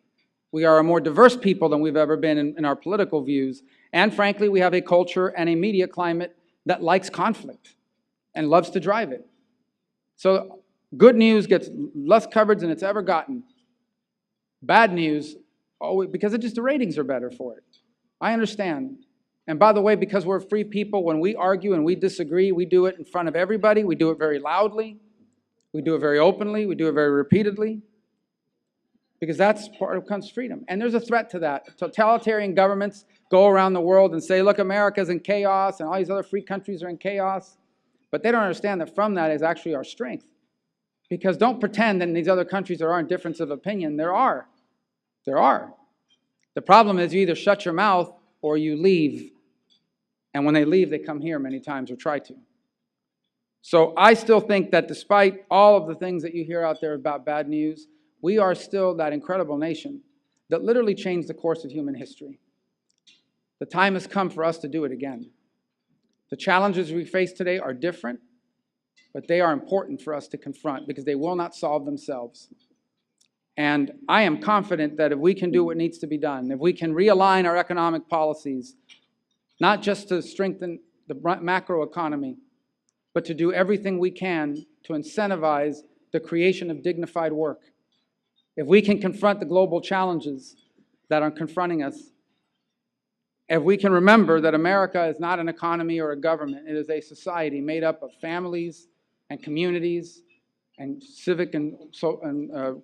We are a more diverse people than we've ever been in our political views. And frankly, we have a culture and a media climate that likes conflict and loves to drive it. So good news gets less coverage than it's ever gotten. Bad news, because the ratings are better for it. I understand. And by the way, because we're free people, when we argue and we disagree, we do it in front of everybody. We do it very loudly. We do it very openly. We do it very repeatedly. Because that's part of comes freedom. And there's a threat to that. Totalitarian governments go around the world and say, look, America's in chaos and all these other free countries are in chaos. But they don't understand that from that is actually our strength. Because don't pretend that in these other countries there aren't differences of opinion. There are. There are. The problem is you either shut your mouth or you leave. And when they leave, they come here many times or try to. So I still think that despite all of the things that you hear out there about bad news, we are still that incredible nation that literally changed the course of human history. The time has come for us to do it again. The challenges we face today are different, but they are important for us to confront because they will not solve themselves. And I am confident that if we can do what needs to be done, if we can realign our economic policies, not just to strengthen the macro economy, but to do everything we can to incentivize the creation of dignified work. If we can confront the global challenges that are confronting us, if we can remember that America is not an economy or a government, it is a society made up of families and communities and civic and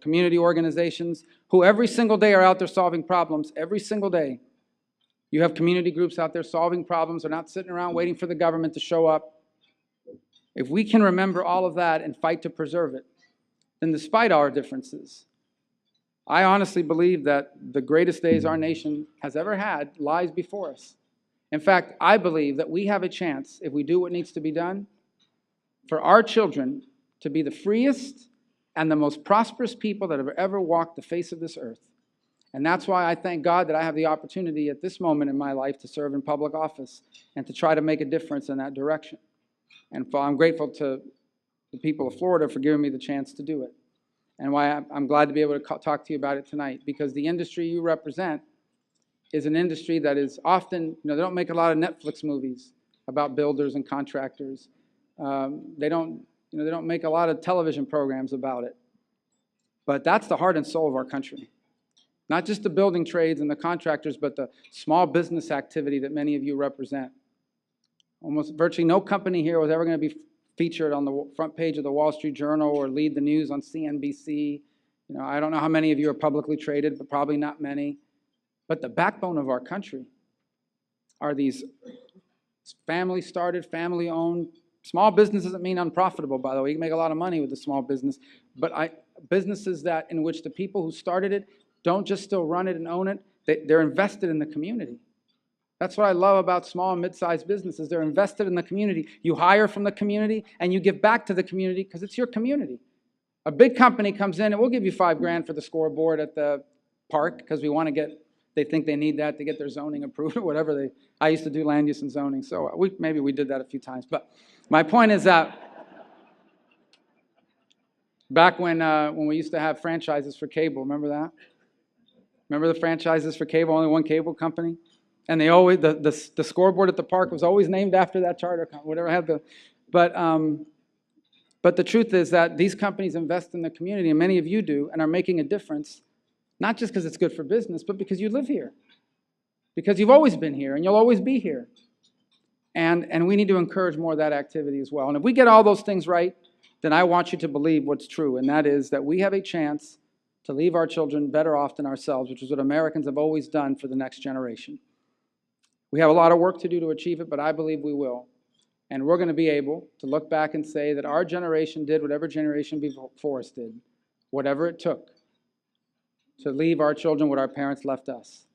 community organizations who every single day are out there solving problems, every single day. You have community groups out there solving problems. They're not sitting around waiting for the government to show up. If we can remember all of that and fight to preserve it, then despite our differences, I honestly believe that the greatest days our nation has ever had lies before us. In fact, I believe that we have a chance, if we do what needs to be done, for our children to be the freest and the most prosperous people that have ever walked the face of this earth. And that's why I thank God that I have the opportunity at this moment in my life to serve in public office and to try to make a difference in that direction. And I'm grateful to the people of Florida for giving me the chance to do it. And why I'm glad to be able to talk to you about it tonight, because the industry you represent is an industry that is often, they don't make a lot of Netflix movies about builders and contractors. They don't make a lot of television programs about it. But that's the heart and soul of our country. Not just the building trades and the contractors, but the small business activity that many of you represent. Almost virtually no company here was ever going to be featured on the front page of the Wall Street Journal or lead the news on CNBC. I don't know how many of you are publicly traded, but probably not many. But the backbone of our country are these family-started, family-owned, small business doesn't mean unprofitable, by the way. You can make a lot of money with a small business, but businesses in which the people who started it don't just still run it and own it, they're invested in the community. That's what I love about small and mid-sized businesses. They're invested in the community. You hire from the community and you give back to the community because it's your community. A big company comes in and we'll give you $5,000 for the scoreboard at the park because they think they need that to get their zoning approved or whatever. I used to do land use and zoning, so maybe we did that a few times. But my point is that back when we used to have franchises for cable, remember that? Remember the franchises for cable, only one cable company? And they always, the scoreboard at the park was always named after that charter company, whatever had the, but the truth is that these companies invest in the community, and many of you do, and are making a difference, not just because it's good for business, but because you live here. Because you've always been here, and you'll always be here. And we need to encourage more of that activity as well. And if we get all those things right, then I want you to believe what's true, and that is that we have a chance to leave our children better off than ourselves, which is what Americans have always done for the next generation. We have a lot of work to do to achieve it, but I believe we will. And we're going to be able to look back and say that our generation did whatever generation before us did, whatever it took to leave our children what our parents left us,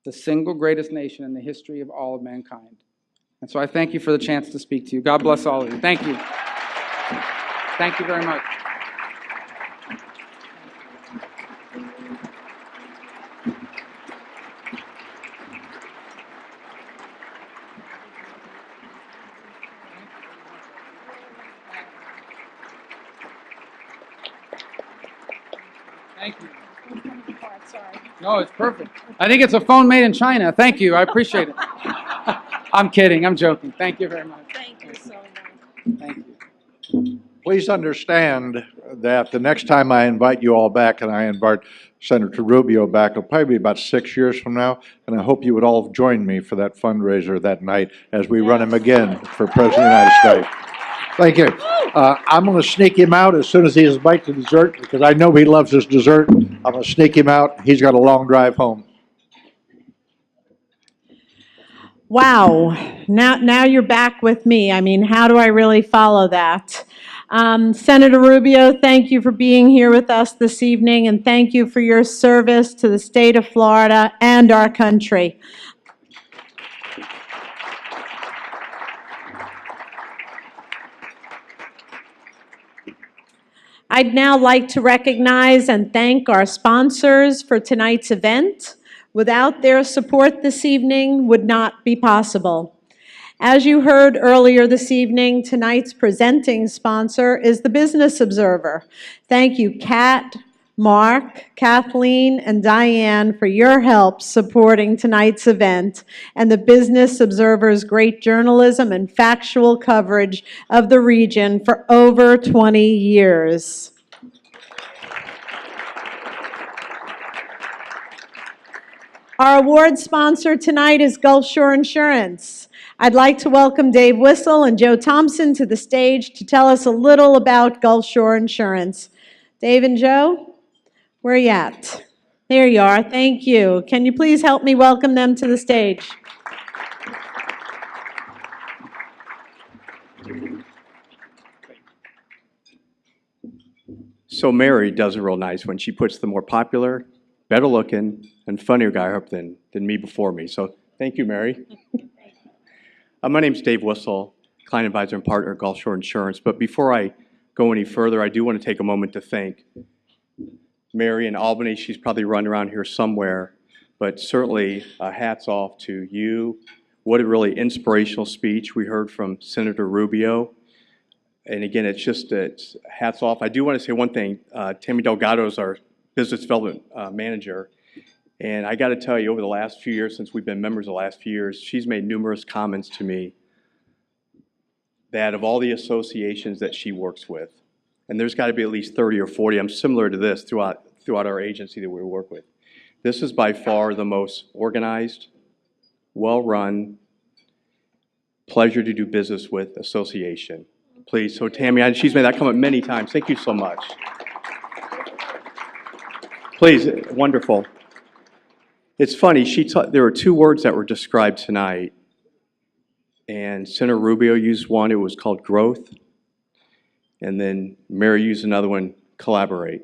the single greatest nation in the history of all of mankind. And so I thank you for the chance to speak to you. God bless all of you. Thank you. Thank you very much. Thank you. No, it's perfect. I think it's a phone made in China. Thank you. I appreciate it. I'm kidding. I'm joking. Thank you very much. Thank you so much. Thank you. Please understand that the next time I invite you all back, and I invite Senator Rubio back, it'll probably be about 6 years from now, and I hope you would all join me for that fundraiser that night as we run him again for President of the United States. Thank you. I'm going to sneak him out as soon as he has a bite to dessert, because I know he loves his dessert. I'm going to sneak him out. He's got a long drive home. Wow, now you're back with me. I mean, how do I really follow that? Senator Rubio, thank you for being here with us this evening, and thank you for your service to the state of Florida and our country. I'd now like to recognize and thank our sponsors for tonight's event. Without their support this evening would not be possible. As you heard earlier this evening, tonight's presenting sponsor is the Business Observer. Thank you, Kat, Mark, Kathleen, and Diane for your help supporting tonight's event and the Business Observer's great journalism and factual coverage of the region for over 20 years. Our award sponsor tonight is Gulf Shore Insurance. I'd like to welcome Dave Whistle and Joe Thompson to the stage to tell us a little about Gulf Shore Insurance. Dave and Joe, where are you at? There you are, thank you. Can you please help me welcome them to the stage? So Mary does it real nice when she puts the more popular, better looking, and funnier guy up than me before me. So thank you, Mary. My name's Dave Whistle, client advisor and partner at Gulf Shore Insurance. But before I go any further, I do want to take a moment to thank Mary in Albany. She's probably running around here somewhere, but certainly hats off to you. What a really inspirational speech we heard from Senator Rubio. And again, it's hats off. I do want to say one thing. Tammy Delgado is our business development manager. And I got to tell you, over the last few years, since we've been members the last few years, she's made numerous comments to me that of all the associations that she works with, and there's got to be at least 30 or 40, I'm similar to this throughout our agency that we work with. This is by far the most organized, well-run, pleasure to do business with association. Please, so Tammy, she's made that comment many times. Thank you so much. Please, wonderful. It's funny, there were two words that were described tonight, and Senator Rubio used one, it was called growth, and then Mary used another one, collaborate.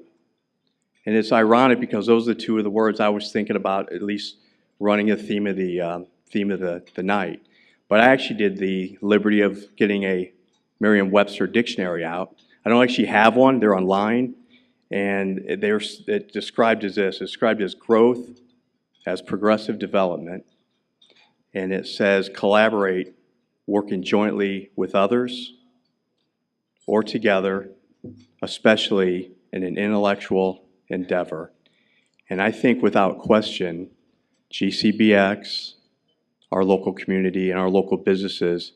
And it's ironic because those are the two of the words I was thinking about, at least running the theme of the night. But I actually did the liberty of getting a Merriam-Webster dictionary out. I don't actually have one, they're online, and it's described as this, it's described as growth, as progressive development, and it says collaborate, working jointly with others or together, especially in an intellectual endeavor. And I think without question, GCBX, our local community, and our local businesses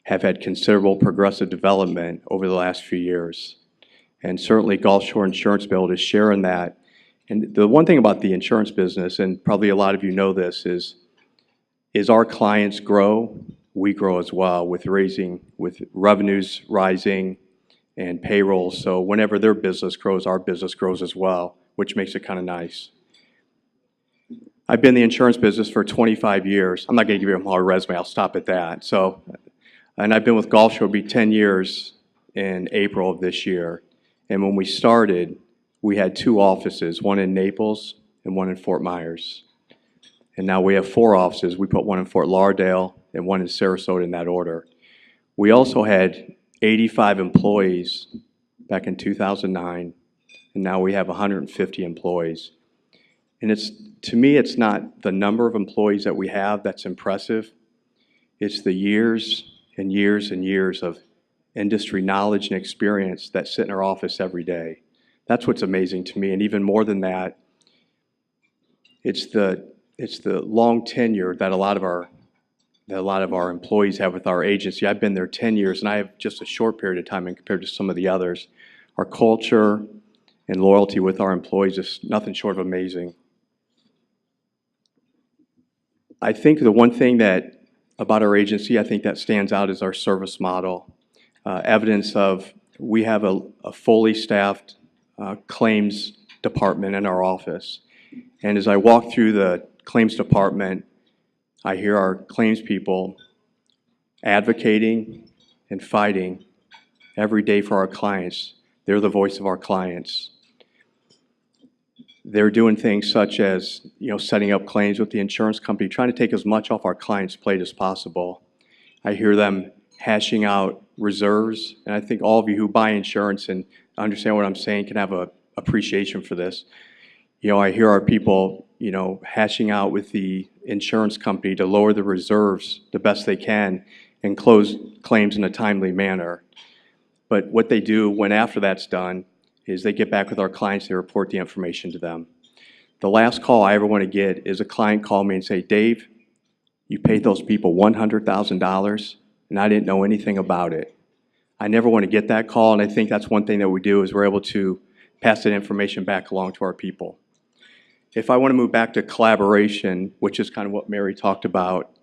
have had considerable progressive development over the last few years. And certainly Gulf Shore Insurance Bill is sharing that. And the one thing about the insurance business, and probably a lot of you know this, is our clients grow, we grow as well with revenues rising and payroll. So whenever their business grows, our business grows as well, which makes it kind of nice. I've been in the insurance business for 25 years. I'm not going to give you a whole resume, I'll stop at that. And I've been with Gulf Shore, it'll be 10 years in April of this year. And when we started, we had two offices, one in Naples and one in Fort Myers. And now we have four offices. We put one in Fort Lauderdale and one in Sarasota in that order. We also had 85 employees back in 2009, and now we have 150 employees. And to me, it's not the number of employees that we have that's impressive. It's the years and years and years of industry knowledge and experience that sit in our office every day. That's what's amazing to me. And even more than that, it's the long tenure that a lot of our employees have with our agency. I've been there 10 years, and I have just a short period of time compared to some of the others. Our culture and loyalty with our employees is nothing short of amazing. I think the one thing about our agency, I think that stands out is our service model. Evidence of we have a fully staffed claims department in our office. And as I walk through the claims department, I hear our claims people advocating and fighting every day for our clients. They're the voice of our clients. They're doing things such as, setting up claims with the insurance company, trying to take as much off our clients' plate as possible. I hear them hashing out reserves, and I think all of you who buy insurance and understand what I'm saying can have a appreciation for this. I hear our people, hashing out with the insurance company to lower the reserves the best they can and close claims in a timely manner. But what they do when after that's done is they get back with our clients, they report the information to them. The last call I ever want to get is a client call me and say, Dave, you paid those people $100,000 and I didn't know anything about it. I never want to get that call, and I think that's one thing that we do is we're able to pass that information back along to our people. If I want to move back to collaboration, which is kind of what Mary talked about,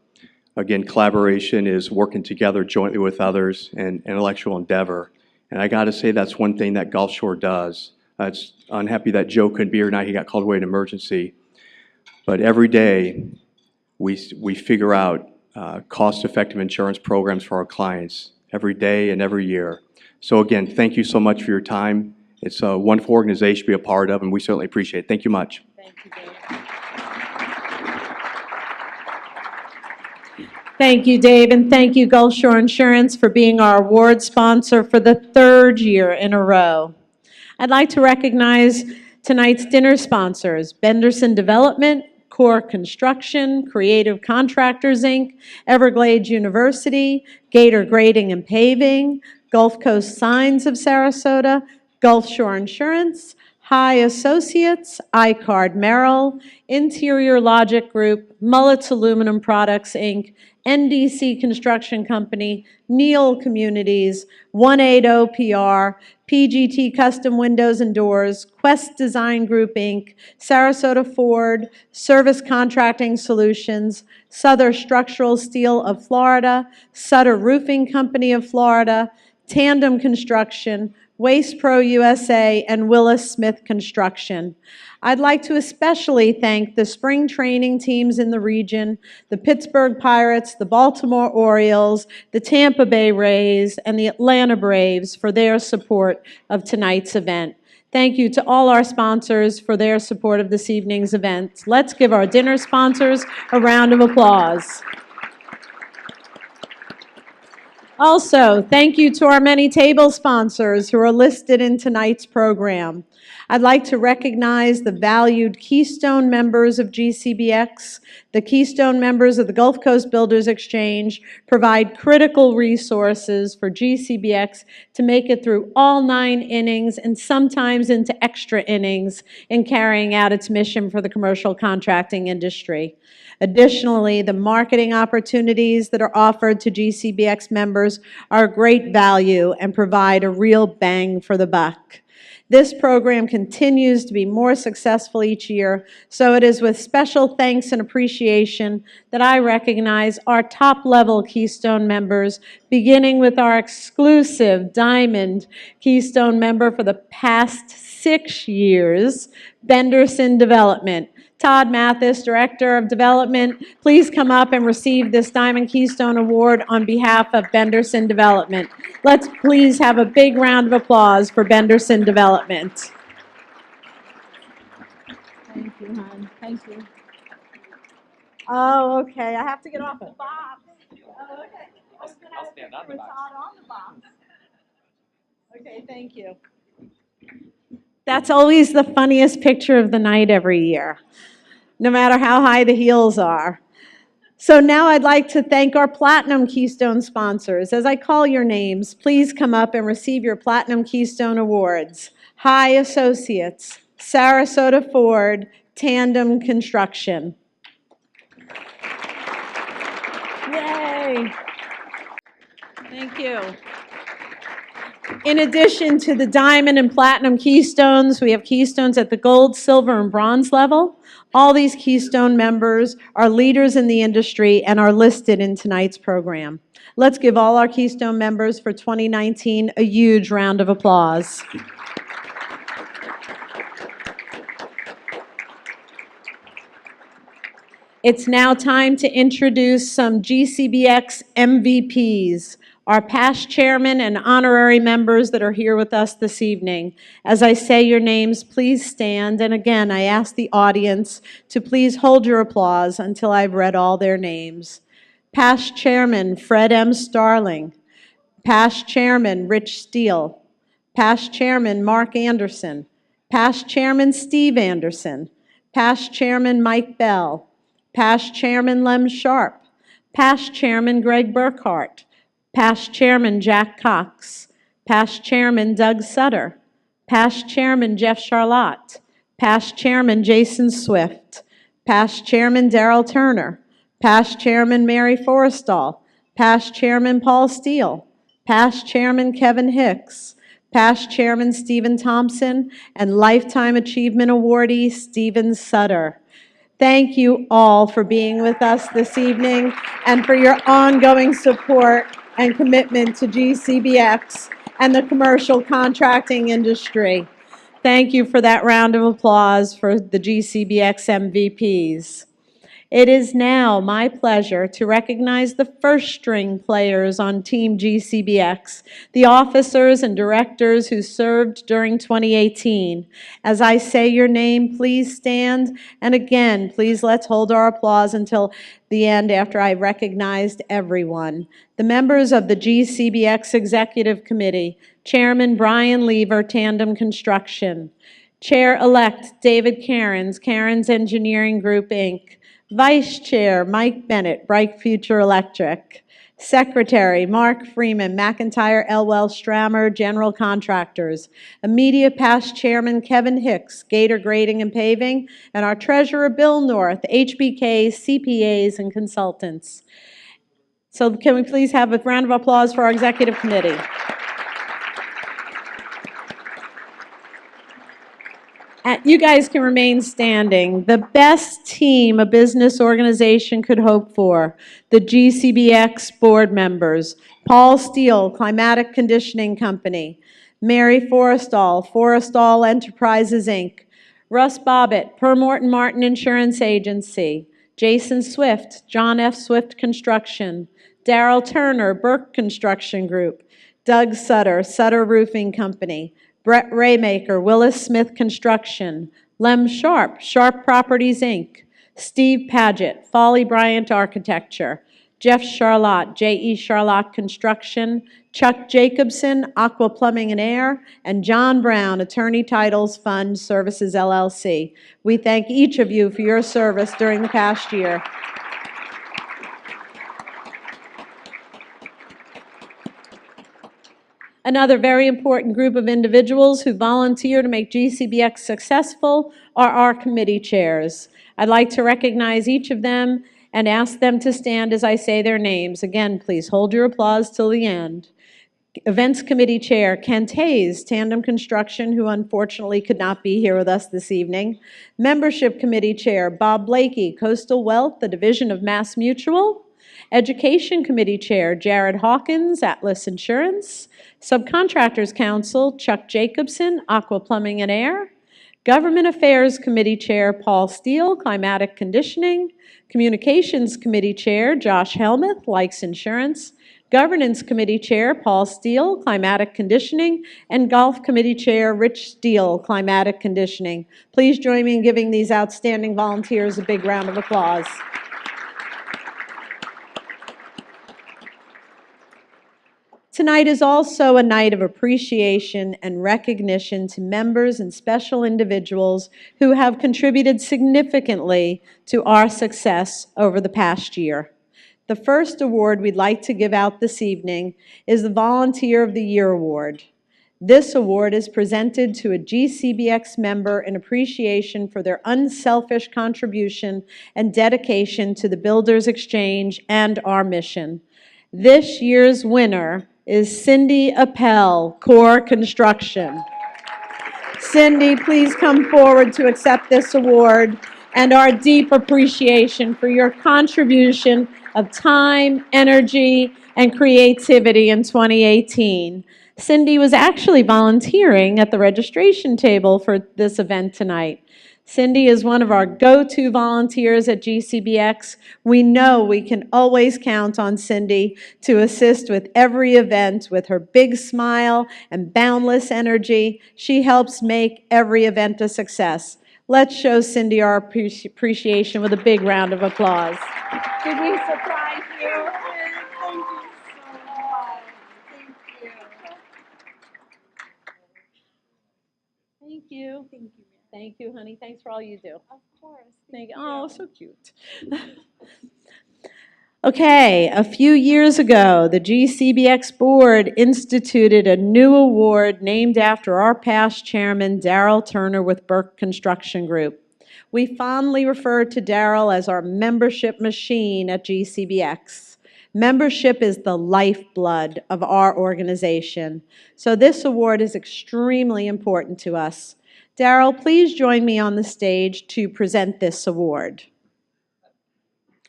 again, collaboration is working together jointly with others and intellectual endeavor. And I got to say that's one thing that Gulf Shore does. It's unhappy that Joe couldn't be here tonight. He got called away in emergency. But every day we figure out cost-effective insurance programs for our clients every day and every year. So again, thank you so much for your time. It's a wonderful organization to be a part of, and we certainly appreciate it. Thank you much. Thank you, Dave. Thank you, Dave, and thank you, Gulf Shore Insurance, for being our award sponsor for the 3rd year in a row. I'd like to recognize tonight's dinner sponsors: Benderson Development, Core Construction, Creative Contractors, Inc., Everglades University, Gator Grading and Paving, Gulf Coast Signs of Sarasota, Gulf Shore Insurance, High Associates, iCard Merrill, Interior Logic Group, Mullets Aluminum Products, Inc., NDC Construction Company, Neal Communities, 180PR, PGT Custom Windows and Doors, Quest Design Group, Inc., Sarasota Ford, Service Contracting Solutions, Souther Structural Steel of Florida, Sutter Roofing Company of Florida, Tandem Construction, Waste Pro USA, and Willis Smith Construction. I'd like to especially thank the spring training teams in the region, the Pittsburgh Pirates, the Baltimore Orioles, the Tampa Bay Rays, and the Atlanta Braves for their support of tonight's event. Thank you to all our sponsors for their support of this evening's event. Let's give our dinner sponsors a round of applause. Also, thank you to our many table sponsors who are listed in tonight's program. I'd like to recognize the valued Keystone members of GCBX. The Keystone members of the Gulf Coast Builders Exchange provide critical resources for GCBX to make it through all 9 innings and sometimes into extra innings in carrying out its mission for the commercial contracting industry. Additionally, the marketing opportunities that are offered to GCBX members are great value and provide a real bang for the buck. This program continues to be more successful each year, so it is with special thanks and appreciation that I recognize our top-level Keystone members, beginning with our exclusive Diamond Keystone member for the past 6 years, Benderson Development. Todd Mathis, Director of Development, please come up and receive this Diamond Keystone Award on behalf of Benderson Development. Let's please have a big round of applause for Benderson Development. Thank you, hon. Thank you. Oh, okay. I have to get off the box. Oh, okay. I was going to have a picture with Todd on the box. Okay, thank you. That's always the funniest picture of the night every year, no matter how high the heels are. So now I'd like to thank our Platinum Keystone sponsors. As I call your names, please come up and receive your Platinum Keystone Awards. High Associates, Sarasota Ford, Tandem Construction. Yay! Thank you. In addition to the Diamond and Platinum Keystones, we have Keystones at the Gold, Silver, and Bronze level. All these Keystone members are leaders in the industry and are listed in tonight's program. Let's give all our Keystone members for 2019 a huge round of applause. It's now time to introduce some GCBX MVPs, our past chairman and honorary members that are here with us this evening. As I say your names, please stand. And again, I ask the audience to please hold your applause until I've read all their names. Past chairman, Fred M. Starling. Past chairman, Rich Steele. Past chairman, Mark Anderson. Past chairman, Steve Anderson. Past chairman, Mike Bell. Past chairman, Lem Sharp. Past chairman, Greg Burkhart. Past chairman, Jack Cox. Past chairman, Doug Sutter. Past chairman, Jeff Charlotte. Past chairman, Jason Swift. Past chairman, Darrell Turner. Past chairman, Mary Forrestal. Past chairman, Paul Steele. Past chairman, Kevin Hicks. Past chairman, Stephen Thompson. And Lifetime Achievement Awardee, Stephen Sutter. Thank you all for being with us this evening and for your ongoing support and commitment to GCBX and the commercial contracting industry. Thank you for that round of applause for the GCBX MVPs. It is now my pleasure to recognize the first-string players on Team GCBX, the officers and directors who served during 2018. As I say your name, please stand, and again, please let's hold our applause until the end after I recognized everyone. The members of the GCBX Executive Committee, Chairman Brian Lever, Tandem Construction, Chair-elect David Cairns, Cairns Engineering Group, Inc., Vice Chair Mike Bennett, Bright Future Electric. Secretary Mark Freeman, McIntyre Elwell Strammer, General Contractors. Immediate past Chairman Kevin Hicks, Gator Grading and Paving. And our Treasurer Bill North, HBKs, CPAs, and Consultants. So can we please have a round of applause for our Executive Committee? You guys can remain standing. The best team a business organization could hope for. The GCBX board members. Paul Steele, Climatic Conditioning Company. Mary Forrestal, Forrestal Enterprises, Inc. Russ Bobbitt, Morton Martin Insurance Agency. Jason Swift, John F. Swift Construction. Darrell Turner, Burke Construction Group. Doug Sutter, Sutter Roofing Company. Brett Raymaker, Willis Smith Construction. Lem Sharp, Sharp Properties, Inc. Steve Paget, Folly Bryant Architecture. Jeff Charlotte, J.E. Charlotte Construction. Chuck Jacobson, Aqua Plumbing and Air. And John Brown, Attorney Titles Fund Services, LLC. We thank each of you for your service during the past year. Another very important group of individuals who volunteer to make GCBX successful are our committee chairs. I'd like to recognize each of them and ask them to stand as I say their names. Again, please hold your applause till the end. Events Committee Chair Kent Hayes, Tandem Construction, who unfortunately could not be here with us this evening. Membership Committee Chair Bob Blakey, Coastal Wealth, the Division of Mass Mutual. Education Committee Chair Jared Hawkins, Atlas Insurance. Subcontractors Council Chuck Jacobson, Aqua Plumbing and Air. Government Affairs Committee Chair Paul Steele, Climatic Conditioning. Communications Committee Chair Josh Helmuth, Likes Insurance. Governance Committee Chair Paul Steele, Climatic Conditioning. And Golf Committee Chair Rich Steele, Climatic Conditioning. Please join me in giving these outstanding volunteers a big round of applause. Tonight is also a night of appreciation and recognition to members and special individuals who have contributed significantly to our success over the past year. The first award we'd like to give out this evening is the Volunteer of the Year Award. This award is presented to a GCBX member in appreciation for their unselfish contribution and dedication to the Builders Exchange and our mission. This year's winner is Cindy Appel, Core Construction. Cindy, please come forward to accept this award and our deep appreciation for your contribution of time, energy, and creativity in 2018. Cindy was actually volunteering at the registration table for this event tonight. Cindy is one of our go-to volunteers at GCBX. We know we can always count on Cindy to assist with every event with her big smile and boundless energy. She helps make every event a success. Let's show Cindy our appreciation with a big round of applause. Did we surprise you? Thank you so much. Thank you. Thank you. Thank you, honey. Thanks for all you do. Of course. Thank you. Oh, so cute. Okay, a few years ago, the GCBX board instituted a new award named after our past chairman, Darrell Turner with Burke Construction Group. We fondly refer to Darrell as our membership machine at GCBX. Membership is the lifeblood of our organization, so this award is extremely important to us. Darrell, please join me on the stage to present this award.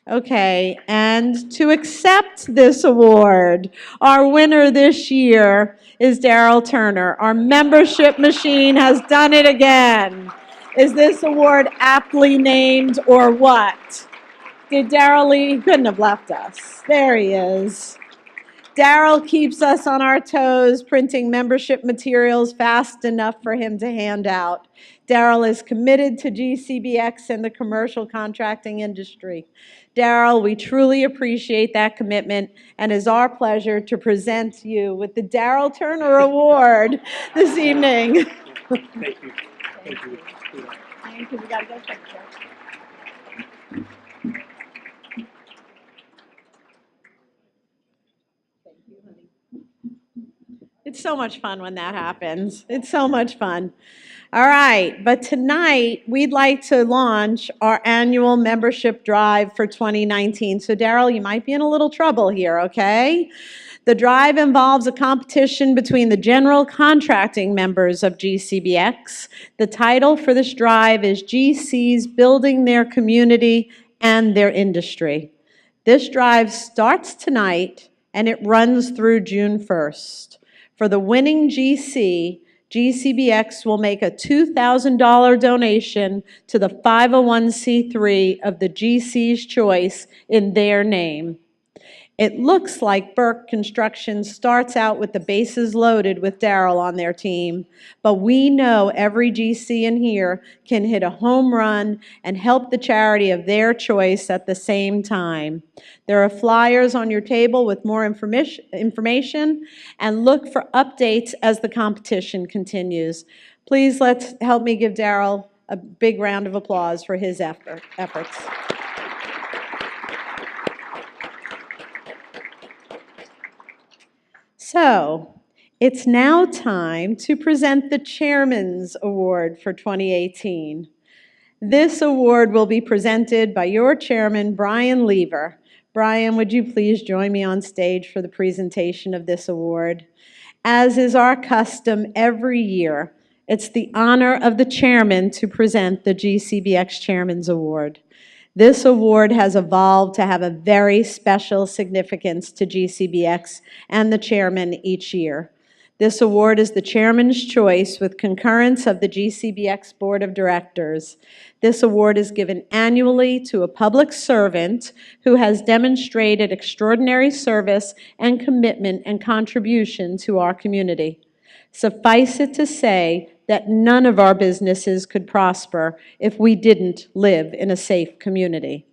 Okay, and to accept this award, our winner this year is Darrell Turner. Our membership machine has done it again. Is this award aptly named or what? Did Darrell leave? He couldn't have left us. There he is. Darrell keeps us on our toes, printing membership materials fast enough for him to hand out. Darrell is committed to GCBX and the commercial contracting industry. Darrell, we truly appreciate that commitment, and it's our pleasure to present you with the Darrell Turner Award this evening. Thank you. Thank you. Thank you. We gotta go check that. It's so much fun when that happens. It's so much fun. All right, but tonight we'd like to launch our annual membership drive for 2019. So Darrell, you might be in a little trouble here, okay? The drive involves a competition between the general contracting members of GCBX. The title for this drive is GCs Building Their Community and Their Industry. This drive starts tonight and it runs through June 1st. For the winning GC, GCBX will make a $2,000 donation to the 501c3 of the GC's choice in their name. It looks like Burke Construction starts out with the bases loaded with Darrell on their team, but we know every GC in here can hit a home run and help the charity of their choice at the same time. There are flyers on your table with more information, and look for updates as the competition continues. Please help me give Darrell a big round of applause for his efforts. So, it's now time to present the Chairman's Award for 2018. This award will be presented by your chairman, Brian Lever. Brian, would you please join me on stage for the presentation of this award? As is our custom every year, it's the honor of the chairman to present the GCBX Chairman's Award. This award has evolved to have a very special significance to GCBX and the chairman each year. This award is the chairman's choice with concurrence of the GCBX Board of Directors. This award is given annually to a public servant who has demonstrated extraordinary service and commitment and contribution to our community. Suffice it to say that none of our businesses could prosper if we didn't live in a safe community.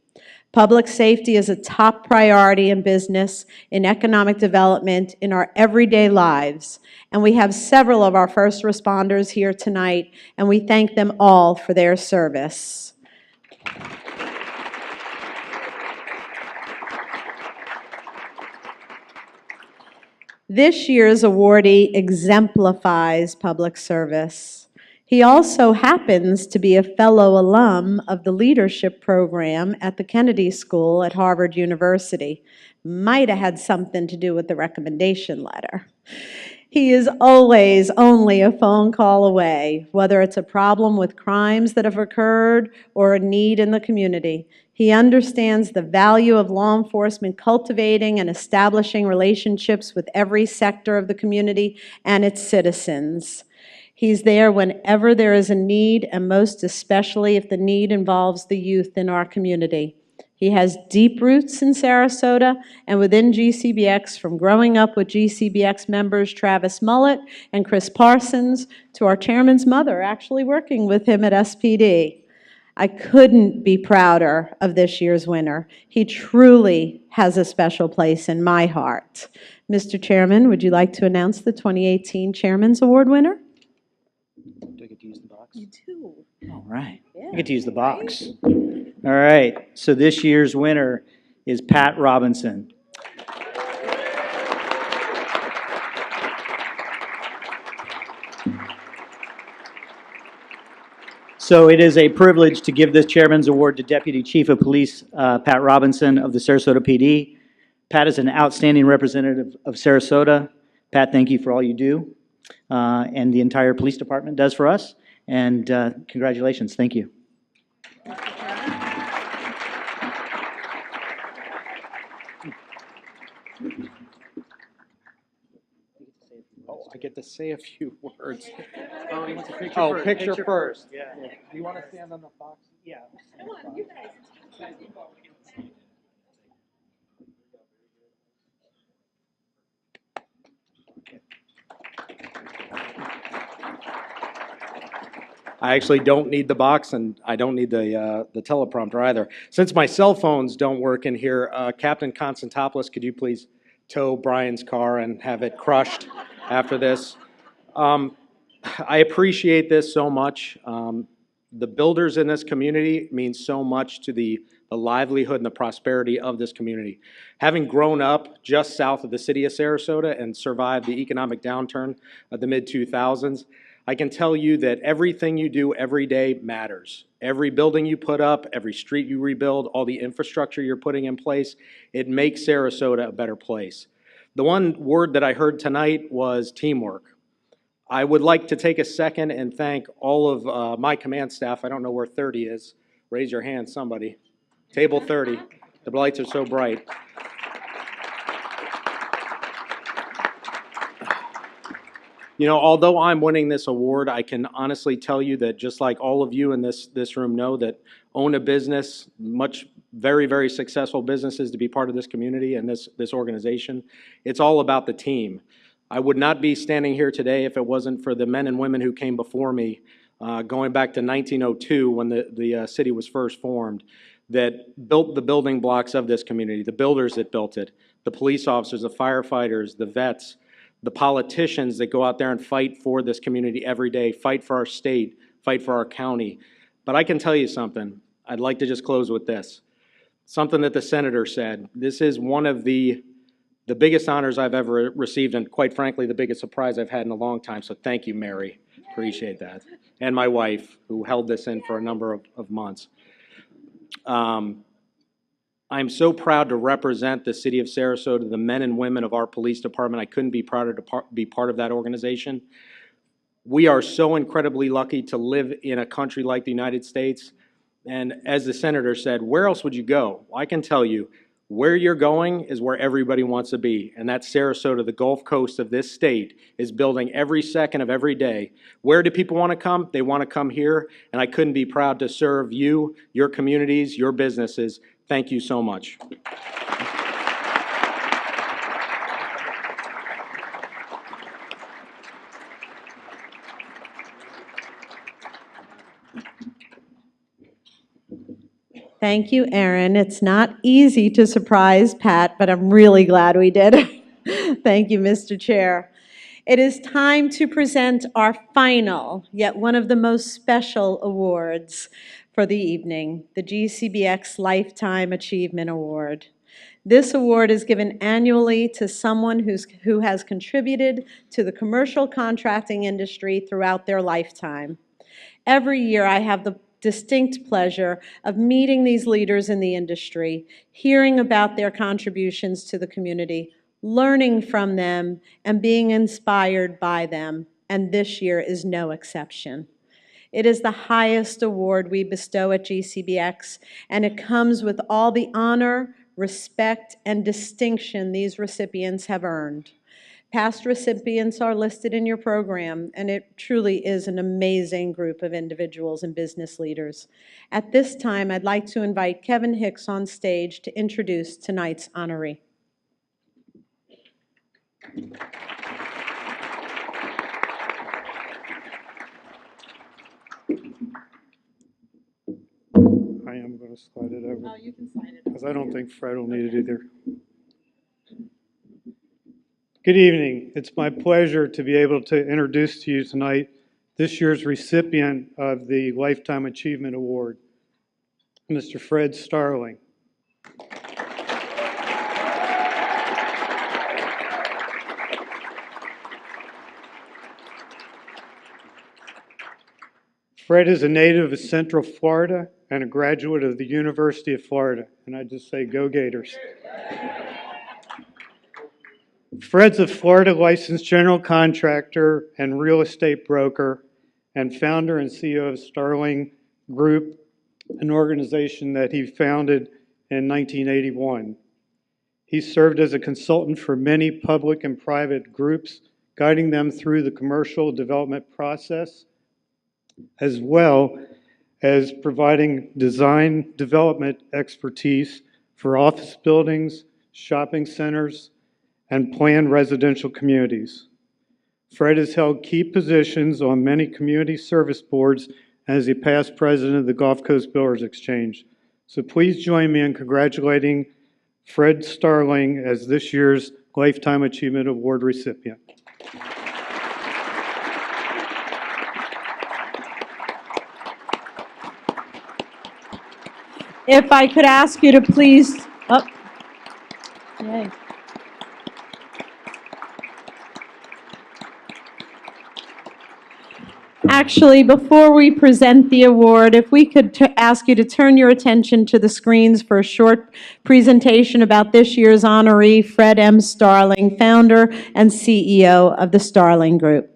Public safety is a top priority in business, in economic development, in our everyday lives. And we have several of our first responders here tonight, and we thank them all for their service. This year's awardee exemplifies public service. He also happens to be a fellow alum of the leadership program at the Kennedy School at Harvard University. Might have had something to do with the recommendation letter. He is always only a phone call away, whether it's a problem with crimes that have occurred or a need in the community. He understands the value of law enforcement cultivating and establishing relationships with every sector of the community and its citizens. He's there whenever there is a need, and most especially if the need involves the youth in our community. He has deep roots in Sarasota and within GCBX, from growing up with GCBX members Travis Mullett and Chris Parsons to our chairman's mother actually working with him at SPD. I couldn't be prouder of this year's winner. He truly has a special place in my heart. Mr. Chairman, would you like to announce the 2018 Chairman's Award winner? Do I get to use the box? You do. All right. Yeah, I get to use the box. All right. So this year's winner is Pat Robinson. So it is a privilege to give this Chairman's Award to Deputy Chief of Police Pat Robinson of the Sarasota PD. Pat is an outstanding representative of Sarasota. Pat, thank you for all you do, and the entire police department does for us. And congratulations. Thank you. Oh, I get to say a few words. Oh, he wants a picture Oh, first. picture first. Yeah. Do you want to stand on the box? Yeah. I actually don't need the box, and I don't need the teleprompter either. Since my cell phones don't work in here, Captain Constantopoulos, could you please tow Brian's car and have it crushed after this? I appreciate this so much. The builders in this community mean so much to the livelihood and the prosperity of this community. Having grown up just south of the city of Sarasota and survived the economic downturn of the mid-2000s, I can tell you that everything you do every day matters. Every building you put up, every street you rebuild, all the infrastructure you're putting in place, it makes Sarasota a better place. The one word that I heard tonight was teamwork. I would like to take a second and thank all of my command staff. I don't know where 30 is. Raise your hand, somebody. Table 30. The lights are so bright. You know, although I'm winning this award, I can honestly tell you that just like all of you in this room know that own a business, very, very successful businesses to be part of this community and this organization, it's all about the team. I would not be standing here today if it wasn't for the men and women who came before me, going back to 1902 when the city was first formed, that built the building blocks of this community, the builders that built it, the police officers, the firefighters, the vets, the politicians that go out there and fight for this community every day, fight for our state, fight for our county. But I can tell you something. I'd like to just close with this. Something that the senator said. This is one of the biggest honors I've ever received, and quite frankly, the biggest surprise I've had in a long time. So thank you, Mary. Appreciate that. And my wife, who held this in for a number of months. I'm so proud to represent the city of Sarasota, the men and women of our police department. I couldn't be prouder to be part of that organization. We are so incredibly lucky to live in a country like the United States. And as the senator said, where else would you go? Well, I can tell you, where you're going is where everybody wants to be, and that's Sarasota. The Gulf Coast of this state is building every second of every day. Where do people want to come? They want to come here, and I couldn't be proud to serve you, your communities, your businesses. Thank you so much. Thank you, Aaron. It's not easy to surprise Pat, but I'm really glad we did. Thank you, Mr. Chair. It is time to present our final, yet one of the most special awards for the evening, the GCBX Lifetime Achievement Award. This award is given annually to someone who has contributed to the commercial contracting industry throughout their lifetime. Every year I have the distinct pleasure of meeting these leaders in the industry, hearing about their contributions to the community, learning from them, and being inspired by them, and this year is no exception. It is the highest award we bestow at GCBX, and it comes with all the honor, respect, and distinction these recipients have earned. Past recipients are listed in your program, and it truly is an amazing group of individuals and business leaders. At this time, I'd like to invite Kevin Hicks on stage to introduce tonight's honoree. I am going to slide it over. Oh, you can sign it. Because I don't think Fred will need it either. Good evening. It's my pleasure to be able to introduce to you tonight this year's recipient of the Lifetime Achievement Award, Mr. Fred Starling. Fred is a native of Central Florida and a graduate of the University of Florida. And I just say, go Gators. Fred's a Florida licensed general contractor and real estate broker and founder and CEO of Starling Group, an organization that he founded in 1981. He served as a consultant for many public and private groups, guiding them through the commercial development process, as well as providing design development expertise for office buildings, shopping centers, and planned residential communities. Fred has held key positions on many community service boards as a past president of the Gulf Coast Builders Exchange. So please join me in congratulating Fred Starling as this year's Lifetime Achievement Award recipient. If I could ask you to please, yay. Actually, before we present the award, if we could ask you to turn your attention to the screens for a short presentation about this year's honoree, Fred M. Starling, founder and CEO of the Starling Group.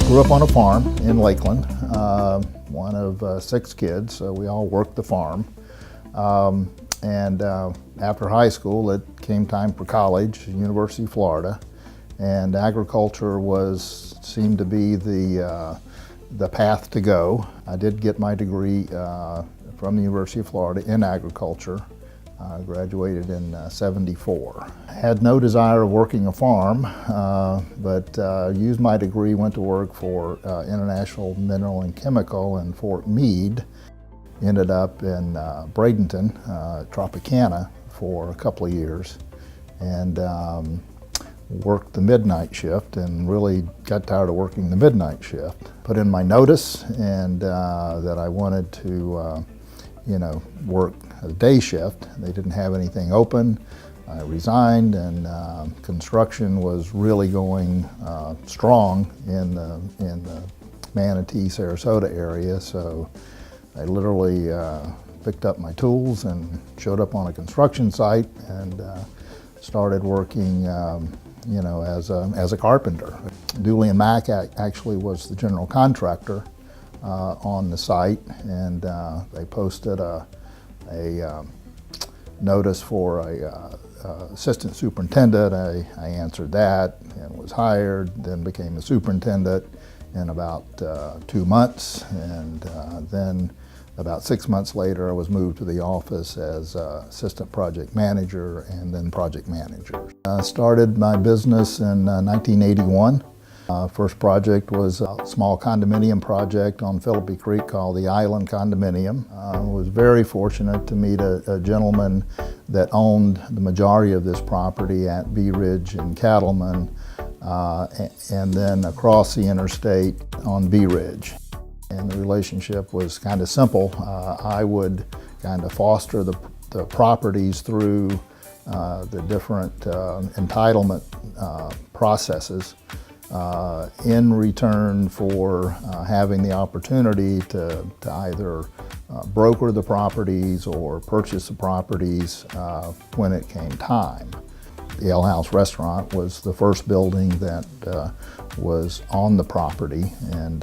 Grew up on a farm in Lakeland, one of 6 kids, so we all worked the farm. After high school, it came time for college, University of Florida, and agriculture seemed to be the path to go. I did get my degree from the University of Florida in agriculture. Graduated in '74. Had no desire of working a farm, but used my degree, went to work for International Mineral and Chemical in Fort Meade. Ended up in Bradenton, Tropicana, for a couple of years, and worked the midnight shift and really got tired of working the midnight shift. Put in my notice and that I wanted to work a day shift. They didn't have anything open. I resigned, and construction was really going strong in the Manatee, Sarasota area. So I literally picked up my tools and showed up on a construction site and started working, as a carpenter. Dooley and Mack actually was the general contractor on the site, and they posted a notice for a assistant superintendent. I answered that and was hired, then became a superintendent in about 2 months, and then about 6 months later I was moved to the office as assistant project manager and then project manager. I started my business in 1981. First project was a small condominium project on Philippi Creek called the Island Condominium. I was very fortunate to meet a gentleman that owned the majority of this property at Bee Ridge and Cattleman, and then across the interstate on Bee Ridge. And the relationship was kind of simple. I would kind of foster the properties through the different entitlement processes. in return for having the opportunity to either broker the properties or purchase the properties when it came time. The Ale House Restaurant was the first building that was on the property, and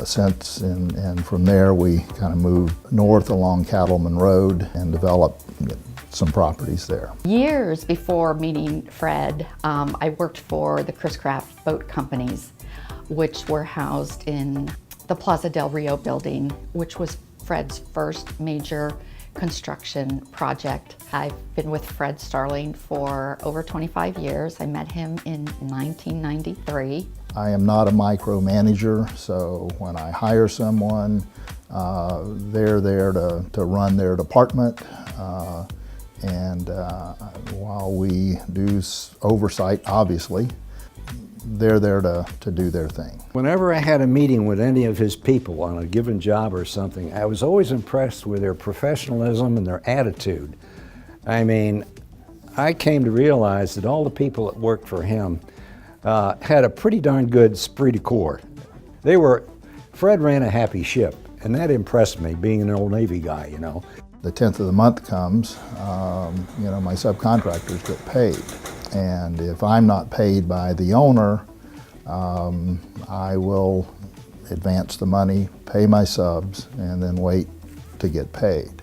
from there we kind of moved north along Cattleman Road and developed some properties there. Years before meeting Fred, I worked for the Chris Craft boat companies, which were housed in the Plaza del Rio building, which was Fred's first major construction project. I've been with Fred Starling for over 25 years. I met him in 1993. I am not a micromanager, so when I hire someone, they're there to run their department. And while we do oversight, obviously, they're there to do their thing. Whenever I had a meeting with any of his people on a given job or something, I was always impressed with their professionalism and their attitude. I mean, I came to realize that all the people that worked for him had a pretty darn good esprit de corps. Fred ran a happy ship, and that impressed me, being an old Navy guy, you know. The 10th of the month comes, my subcontractors get paid. And if I'm not paid by the owner, I will advance the money, pay my subs, and then wait to get paid.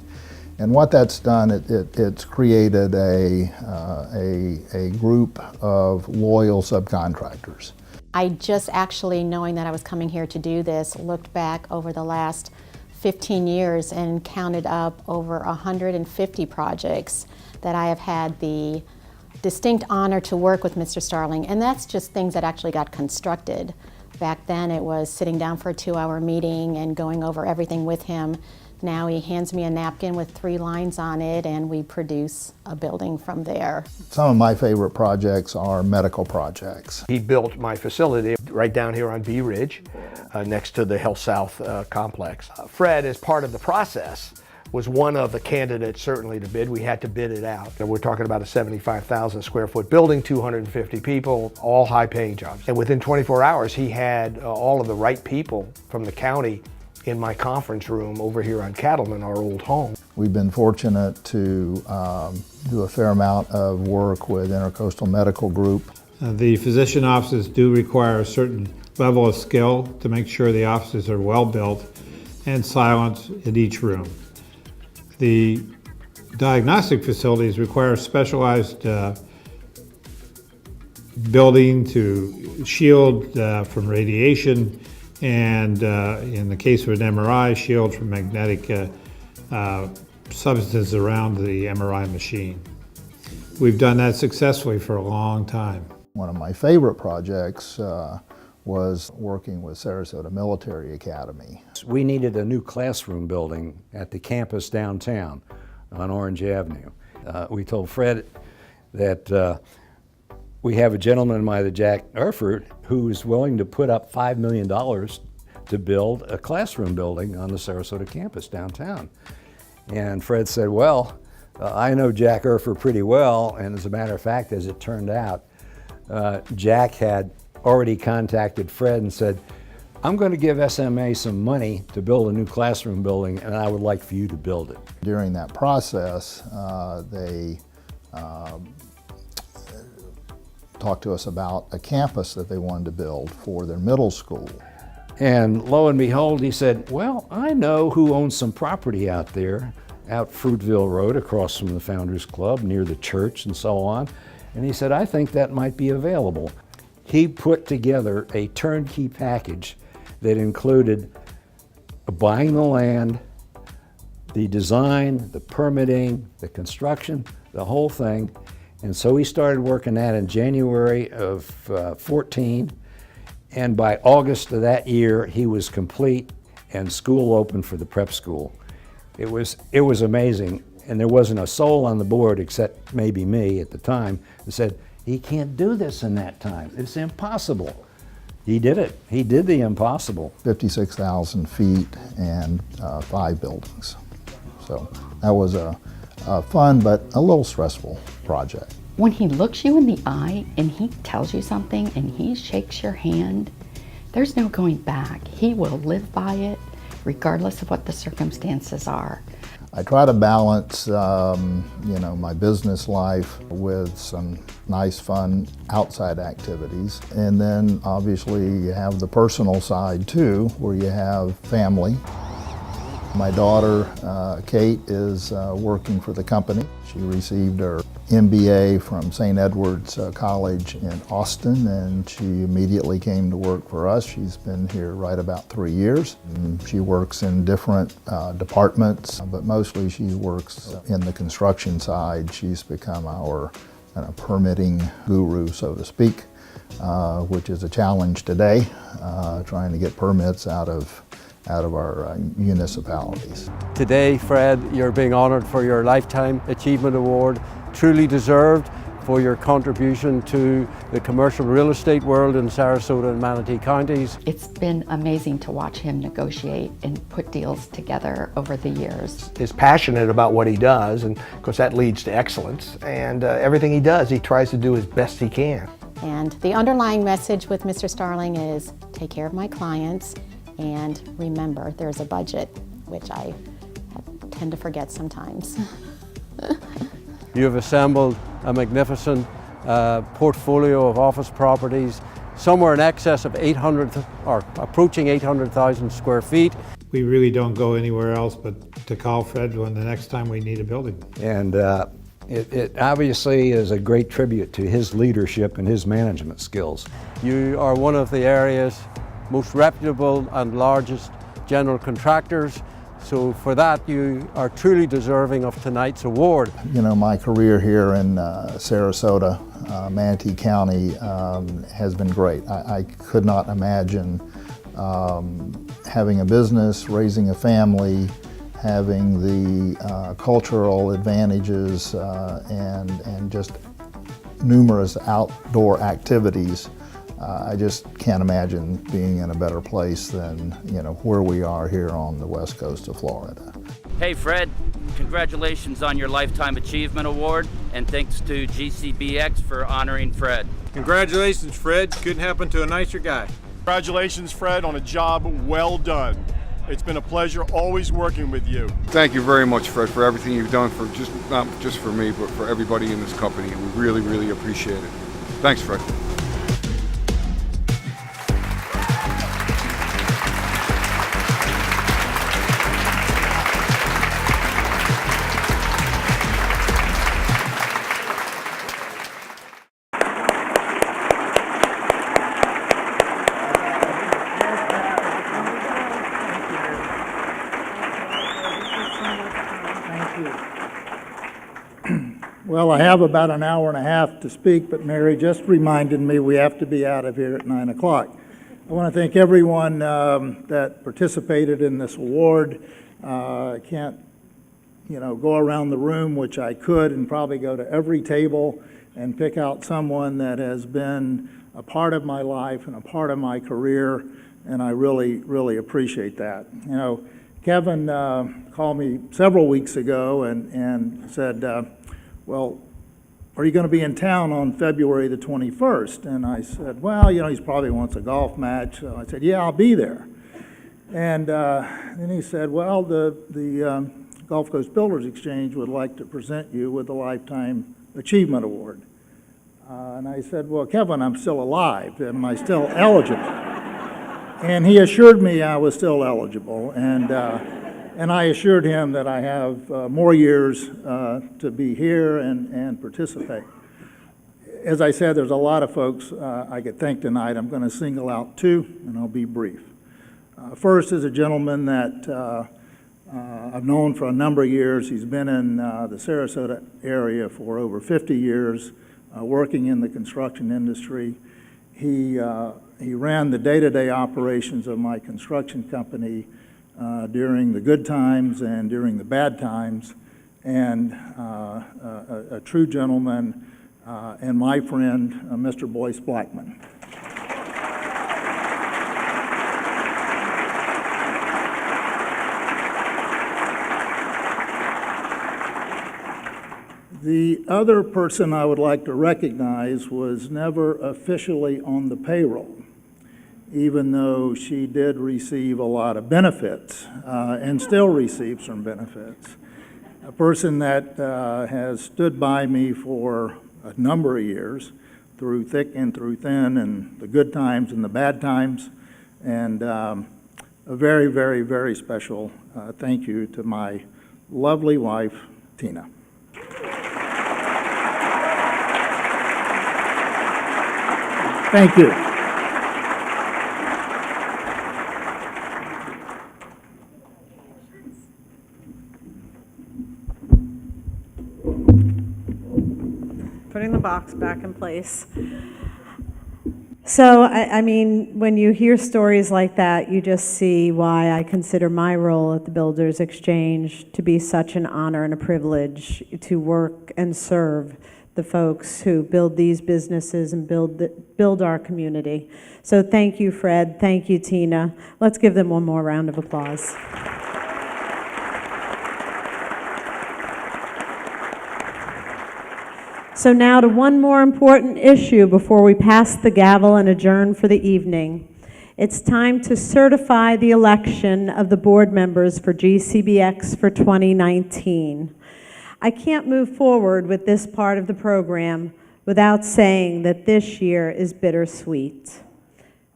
And what that's done, it's created a group of loyal subcontractors. I just actually, knowing that I was coming here to do this, looked back over the last 15 years and counted up over 150 projects that I have had the distinct honor to work with Mr. Starling, and that's just things that actually got constructed. Back then it was sitting down for a 2-hour meeting and going over everything with him. Now he hands me a napkin with 3 lines on it and we produce a building from there. Some of my favorite projects are medical projects. He built my facility right down here on Bee Ridge, next to the Health South complex. Fred, as part of the process, was one of the candidates certainly to bid. We had to bid it out. And we're talking about a 75,000 square foot building, 250 people, all high paying jobs. And within 24 hours, he had all of the right people from the county in my conference room over here on Cattleman, our old home. We've been fortunate to do a fair amount of work with Intercoastal Medical Group. The physician offices do require a certain level of skill to make sure the offices are well built and silent in each room. The diagnostic facilities require specialized building to shield from radiation, and in the case of an MRI, shield from magnetic substances around the MRI machine. We've done that successfully for a long time. One of my favorite projects was working with Sarasota Military Academy. We needed a new classroom building at the campus downtown on Orange Avenue. We told Fred that we have a gentleman by the Jack Erfurt who is willing to put up $5 million to build a classroom building on the Sarasota campus downtown. And Fred said, well, I know Jack Erfurt pretty well, and as a matter of fact, as it turned out, Jack had already contacted Fred and said, I'm going to give SMA some money to build a new classroom building, and I would like for you to build it. During that process, they talked to us about a campus that they wanted to build for their middle school. And lo and behold, he said, well, I know who owns some property out there, out Fruitville Road, across from the Founders Club, near the church and so on. And he said, I think that might be available. He put together a turnkey package that included buying the land, the design, the permitting, the construction, the whole thing. And so he started working that in January of 14. And by August of that year, he was complete and school opened for the prep school. It was amazing. And there wasn't a soul on the board except maybe me at the time that said, he can't do this in that time. It's impossible. He did it. He did the impossible. 56,000 feet and 5 buildings. So that was a fun but a little stressful project. When he looks you in the eye and he tells you something and he shakes your hand There's no going back. He will live by it regardless of what the circumstances are. I try to balance, my business life with some nice, fun outside activities. And then obviously you have the personal side too, where you have family. My daughter, Kate, is working for the company. She received her MBA from St. Edward's College in Austin, and she immediately came to work for us. She's been here right about 3 years. And she works in different departments, but mostly she works in the construction side. She's become our kind of permitting guru, so to speak, which is a challenge today, trying to get permits out of our municipalities. Today, Fred, you're being honored for your Lifetime Achievement Award, truly deserved for your contribution to the commercial real estate world in Sarasota and Manatee counties. It's been amazing to watch him negotiate and put deals together over the years. He's passionate about what he does, and of course that leads to excellence. And everything he does, he tries to do as best he can. And the underlying message with Mr. Starling is take care of my clients and remember there's a budget, which I tend to forget sometimes. You have assembled a magnificent portfolio of office properties, somewhere in excess of 800 or approaching 800,000 square feet. We really don't go anywhere else but to call Fred when the next time we need a building. And it obviously is a great tribute to his leadership and his management skills. You are one of the area's most reputable and largest general contractors. So for that, you are truly deserving of tonight's award. You know, my career here in Sarasota, Manatee County, has been great. I could not imagine having a business, raising a family, having the cultural advantages and just numerous outdoor activities. I just can't imagine being in a better place than, where we are here on the west coast of Florida. Hey Fred, congratulations on your Lifetime Achievement Award, and thanks to GCBX for honoring Fred. Congratulations, Fred. Couldn't happen to a nicer guy. Congratulations, Fred, on a job well done. It's been a pleasure always working with you. Thank you very much, Fred, for everything you've done for not just for me, but for everybody in this company. We really, really appreciate it. Thanks, Fred. Well, I have about an hour and a half to speak, but Mary just reminded me we have to be out of here at 9 o'clock. I want to thank everyone that participated in this award. I can't, go around the room, which I could, and probably go to every table and pick out someone that has been a part of my life and a part of my career, and I really, really appreciate that. Kevin called me several weeks ago and said, well, are you going to be in town on February the 21st? And I said, well, he probably wants a golf match. So I said, yeah, I'll be there. And then he said, well, the Gulf Coast Builders Exchange would like to present you with the Lifetime Achievement Award. And I said, well, Kevin, I'm still alive. Am I still eligible? And he assured me I was still eligible. And I assured him that I have more years to be here and participate. As I said, there's a lot of folks I could thank tonight. I'm going to single out two, and I'll be brief. First is a gentleman that I've known for a number of years. He's been in the Sarasota area for over 50 years, working in the construction industry. He ran the day-to-day operations of my construction company during the good times and during the bad times, and a true gentleman, and my friend, Mr. Boyce Blackman. The other person I would like to recognize was never officially on the payroll. even though she did receive a lot of benefits and still receives some benefits. A person that has stood by me for a number of years, through thick and through thin, and the good times and the bad times, and a very, very, very special thank you to my lovely wife, Tina. Thank you. Putting the box back in place. So, I mean, when you hear stories like that, you just see why I consider my role at the Builders Exchange to be such an honor and a privilege to work and serve the folks who build these businesses and build our community. So thank you, Fred. Thank you, Tina. Let's give them one more round of applause. So now to one more important issue before we pass the gavel and adjourn for the evening. It's time to certify the election of the board members for GCBX for 2019. I can't move forward with this part of the program without saying that this year is bittersweet.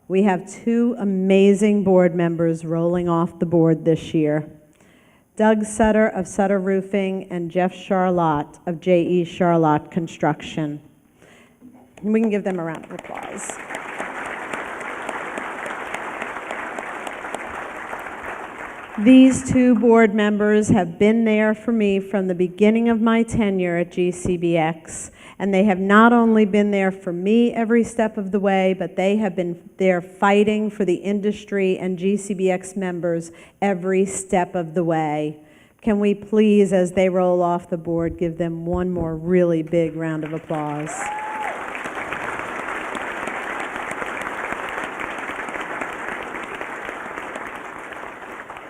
We have two amazing board members rolling off the board this year. Doug Sutter of Sutter Roofing and Jeff Charlotte of J.E. Charlotte Construction. And we can give them a round of applause. These two board members have been there for me from the beginning of my tenure at GCBX, and they have not only been there for me every step of the way, but they have been there fighting for the industry and GCBX members every step of the way. Can we please, as they roll off the board, give them one more really big round of applause?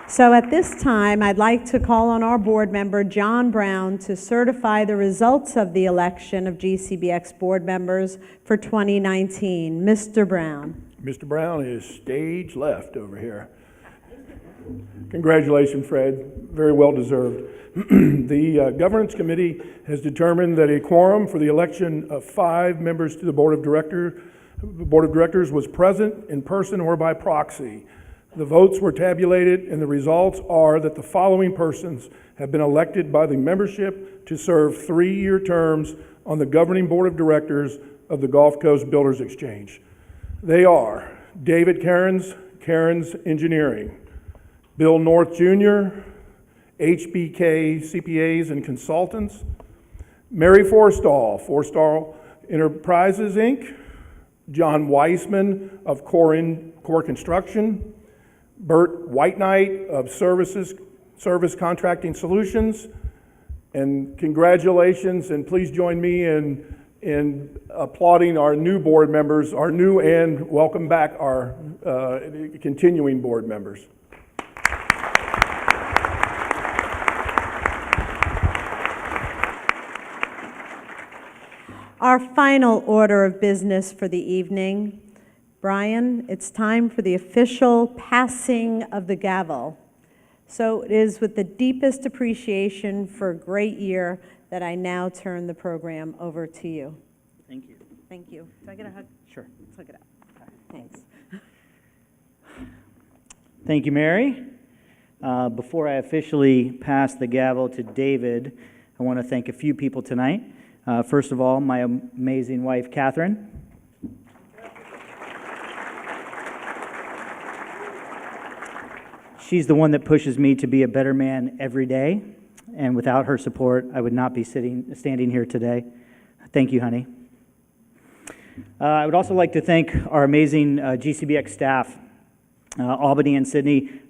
So at this time, I'd like to call on our board member, John Brown, to certify the results of the election of GCBX board members for 2019. Mr. Brown. Mr. Brown is stage left over here. Congratulations, Fred. Very well deserved. The Governance Committee has determined that a quorum for the election of 5 members to the Board of Directors was present in person or by proxy. The votes were tabulated, and the results are that the following persons have been elected by the membership to serve 3-year terms on the governing board of directors of the Gulf Coast Builders Exchange. They are David Cairns, Cairns Engineering, Bill North Jr., HBK CPAs and Consultants, Mary Forstall, Forstall Enterprises, Inc., John Weissman of Core Construction, Bert Whiteknight of Service Contracting Solutions, and congratulations, and please join me in applauding our new board members, our new and welcome back our continuing board members. Our final order of business for the evening. Brian, it's time for the official passing of the gavel. So it is with the deepest appreciation for a great year that I now turn the program over to you. Thank you. Thank you. Do I get a hug? Sure. Let's hug it out. Thanks. Thank you, Mary. Before I officially pass the gavel to David, I want to thank a few people tonight. First of all, my amazing wife, Catherine. She's the one that pushes me to be a better man every day, and without her support, I would not be standing here today. Thank you, honey. I would also like to thank our amazing GCBX staff, Albany and Sydney.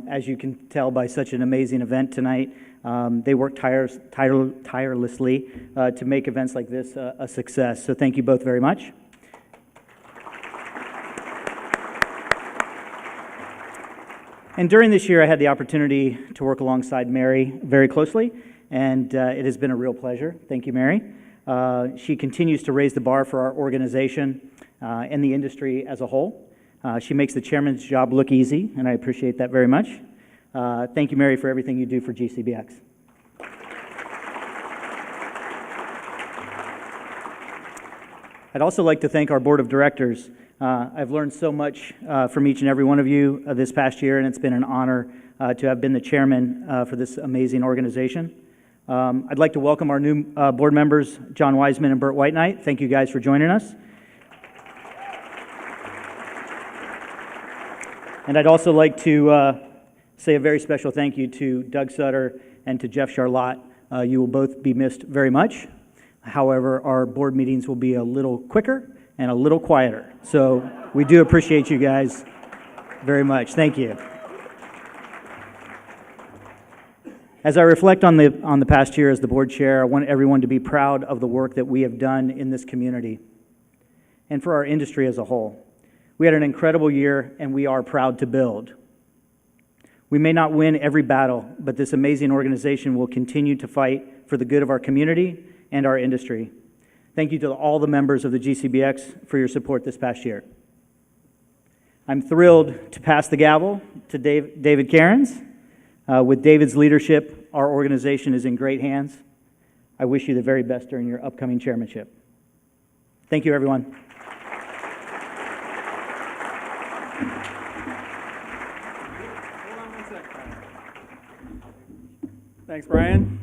As you can tell by such an amazing event tonight, they work tirelessly to make events like this a success. So thank you both very much. And during this year, I had the opportunity to work alongside Mary very closely, and it has been a real pleasure. Thank you, Mary. She continues to raise the bar for our organization and the industry as a whole. She makes the chairman's job look easy, and I appreciate that very much. Thank you, Mary, for everything you do for GCBX. I'd also like to thank our board of directors. I've learned so much from each and every one of you this past year, and it's been an honor to have been the chairman for this amazing organization. I'd like to welcome our new board members, John Wiseman and Bert Whiteknight. Thank you guys for joining us. And I'd also like to say a very special thank you to Doug Sutter and to Jeff Charlotte. You will both be missed very much. However, our board meetings will be a little quicker and a little quieter. So we do appreciate you guys very much. Thank you. As I reflect on the past year as the board chair, I want everyone to be proud of the work that we have done in this community and for our industry as a whole. We had an incredible year, and we are proud to build. We may not win every battle, but this amazing organization will continue to fight for the good of our community and our industry. Thank you to all the members of the GCBX for your support this past year. I'm thrilled to pass the gavel to David Cairns. With David's leadership, our organization is in great hands. I wish you the very best during your upcoming chairmanship. Thank you, everyone. Thanks, Brian.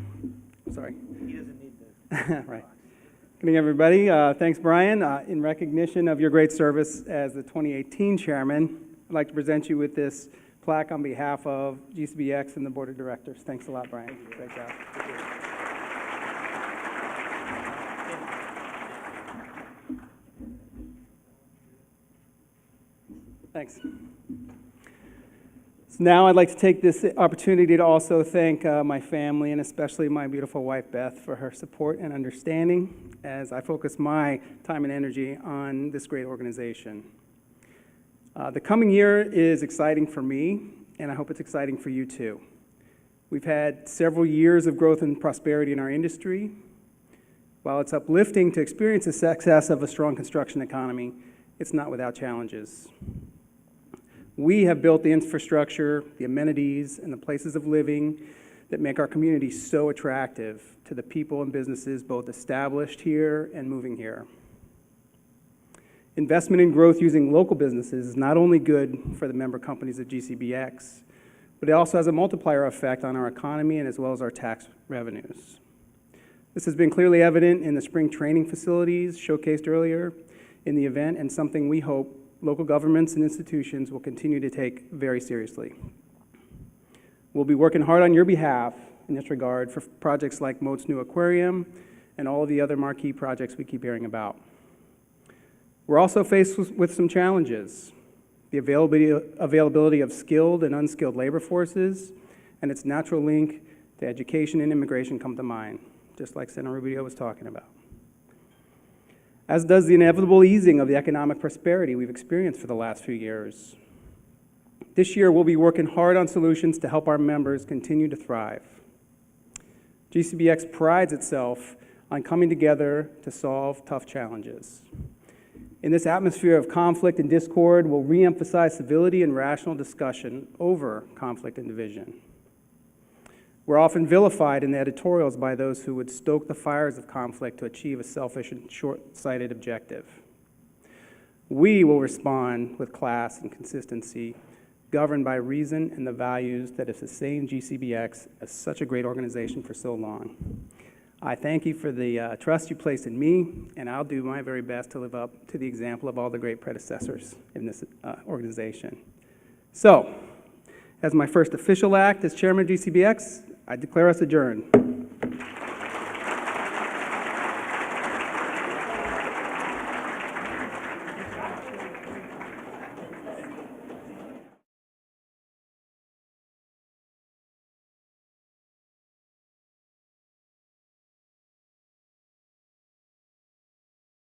Sorry. He doesn't need this. Right. Good evening, everybody. Thanks, Brian. In recognition of your great service as the 2018 chairman, I'd like to present you with this plaque on behalf of GCBX and the board of directors. Thanks a lot, Brian. Great job. Thanks. So now I'd like to take this opportunity to also thank my family and especially my beautiful wife, Beth, for her support and understanding as I focus my time and energy on this great organization. The coming year is exciting for me, and I hope it's exciting for you too. We've had several years of growth and prosperity in our industry. While it's uplifting to experience the success of a strong construction economy, it's not without challenges. We have built the infrastructure, the amenities, and the places of living that make our community so attractive to the people and businesses both established here and moving here. Investment in growth using local businesses is not only good for the member companies of GCBX, but it also has a multiplier effect on our economy and as well as our tax revenues. This has been clearly evident in the spring training facilities showcased earlier in the event, and something we hope local governments and institutions will continue to take very seriously. We'll be working hard on your behalf in this regard for projects like Moat's new aquarium and all of the other marquee projects we keep hearing about. We're also faced with some challenges. The availability of skilled and unskilled labor forces and its natural link to education and immigration come to mind, just like Senator Rubio was talking about. As does the inevitable easing of the economic prosperity we've experienced for the last few years. This year, we'll be working hard on solutions to help our members continue to thrive. GCBX prides itself on coming together to solve tough challenges. In this atmosphere of conflict and discord, we'll reemphasize civility and rational discussion over conflict and division. We're often vilified in the editorials by those who would stoke the fires of conflict to achieve a selfish and short-sighted objective. We will respond with class and consistency, governed by reason and the values that have sustained GCBX as such a great organization for so long. I thank you for the trust you placed in me, and I'll do my very best to live up to the example of all the great predecessors in this organization. So, as my first official act as chairman of GCBX, I declare us adjourned.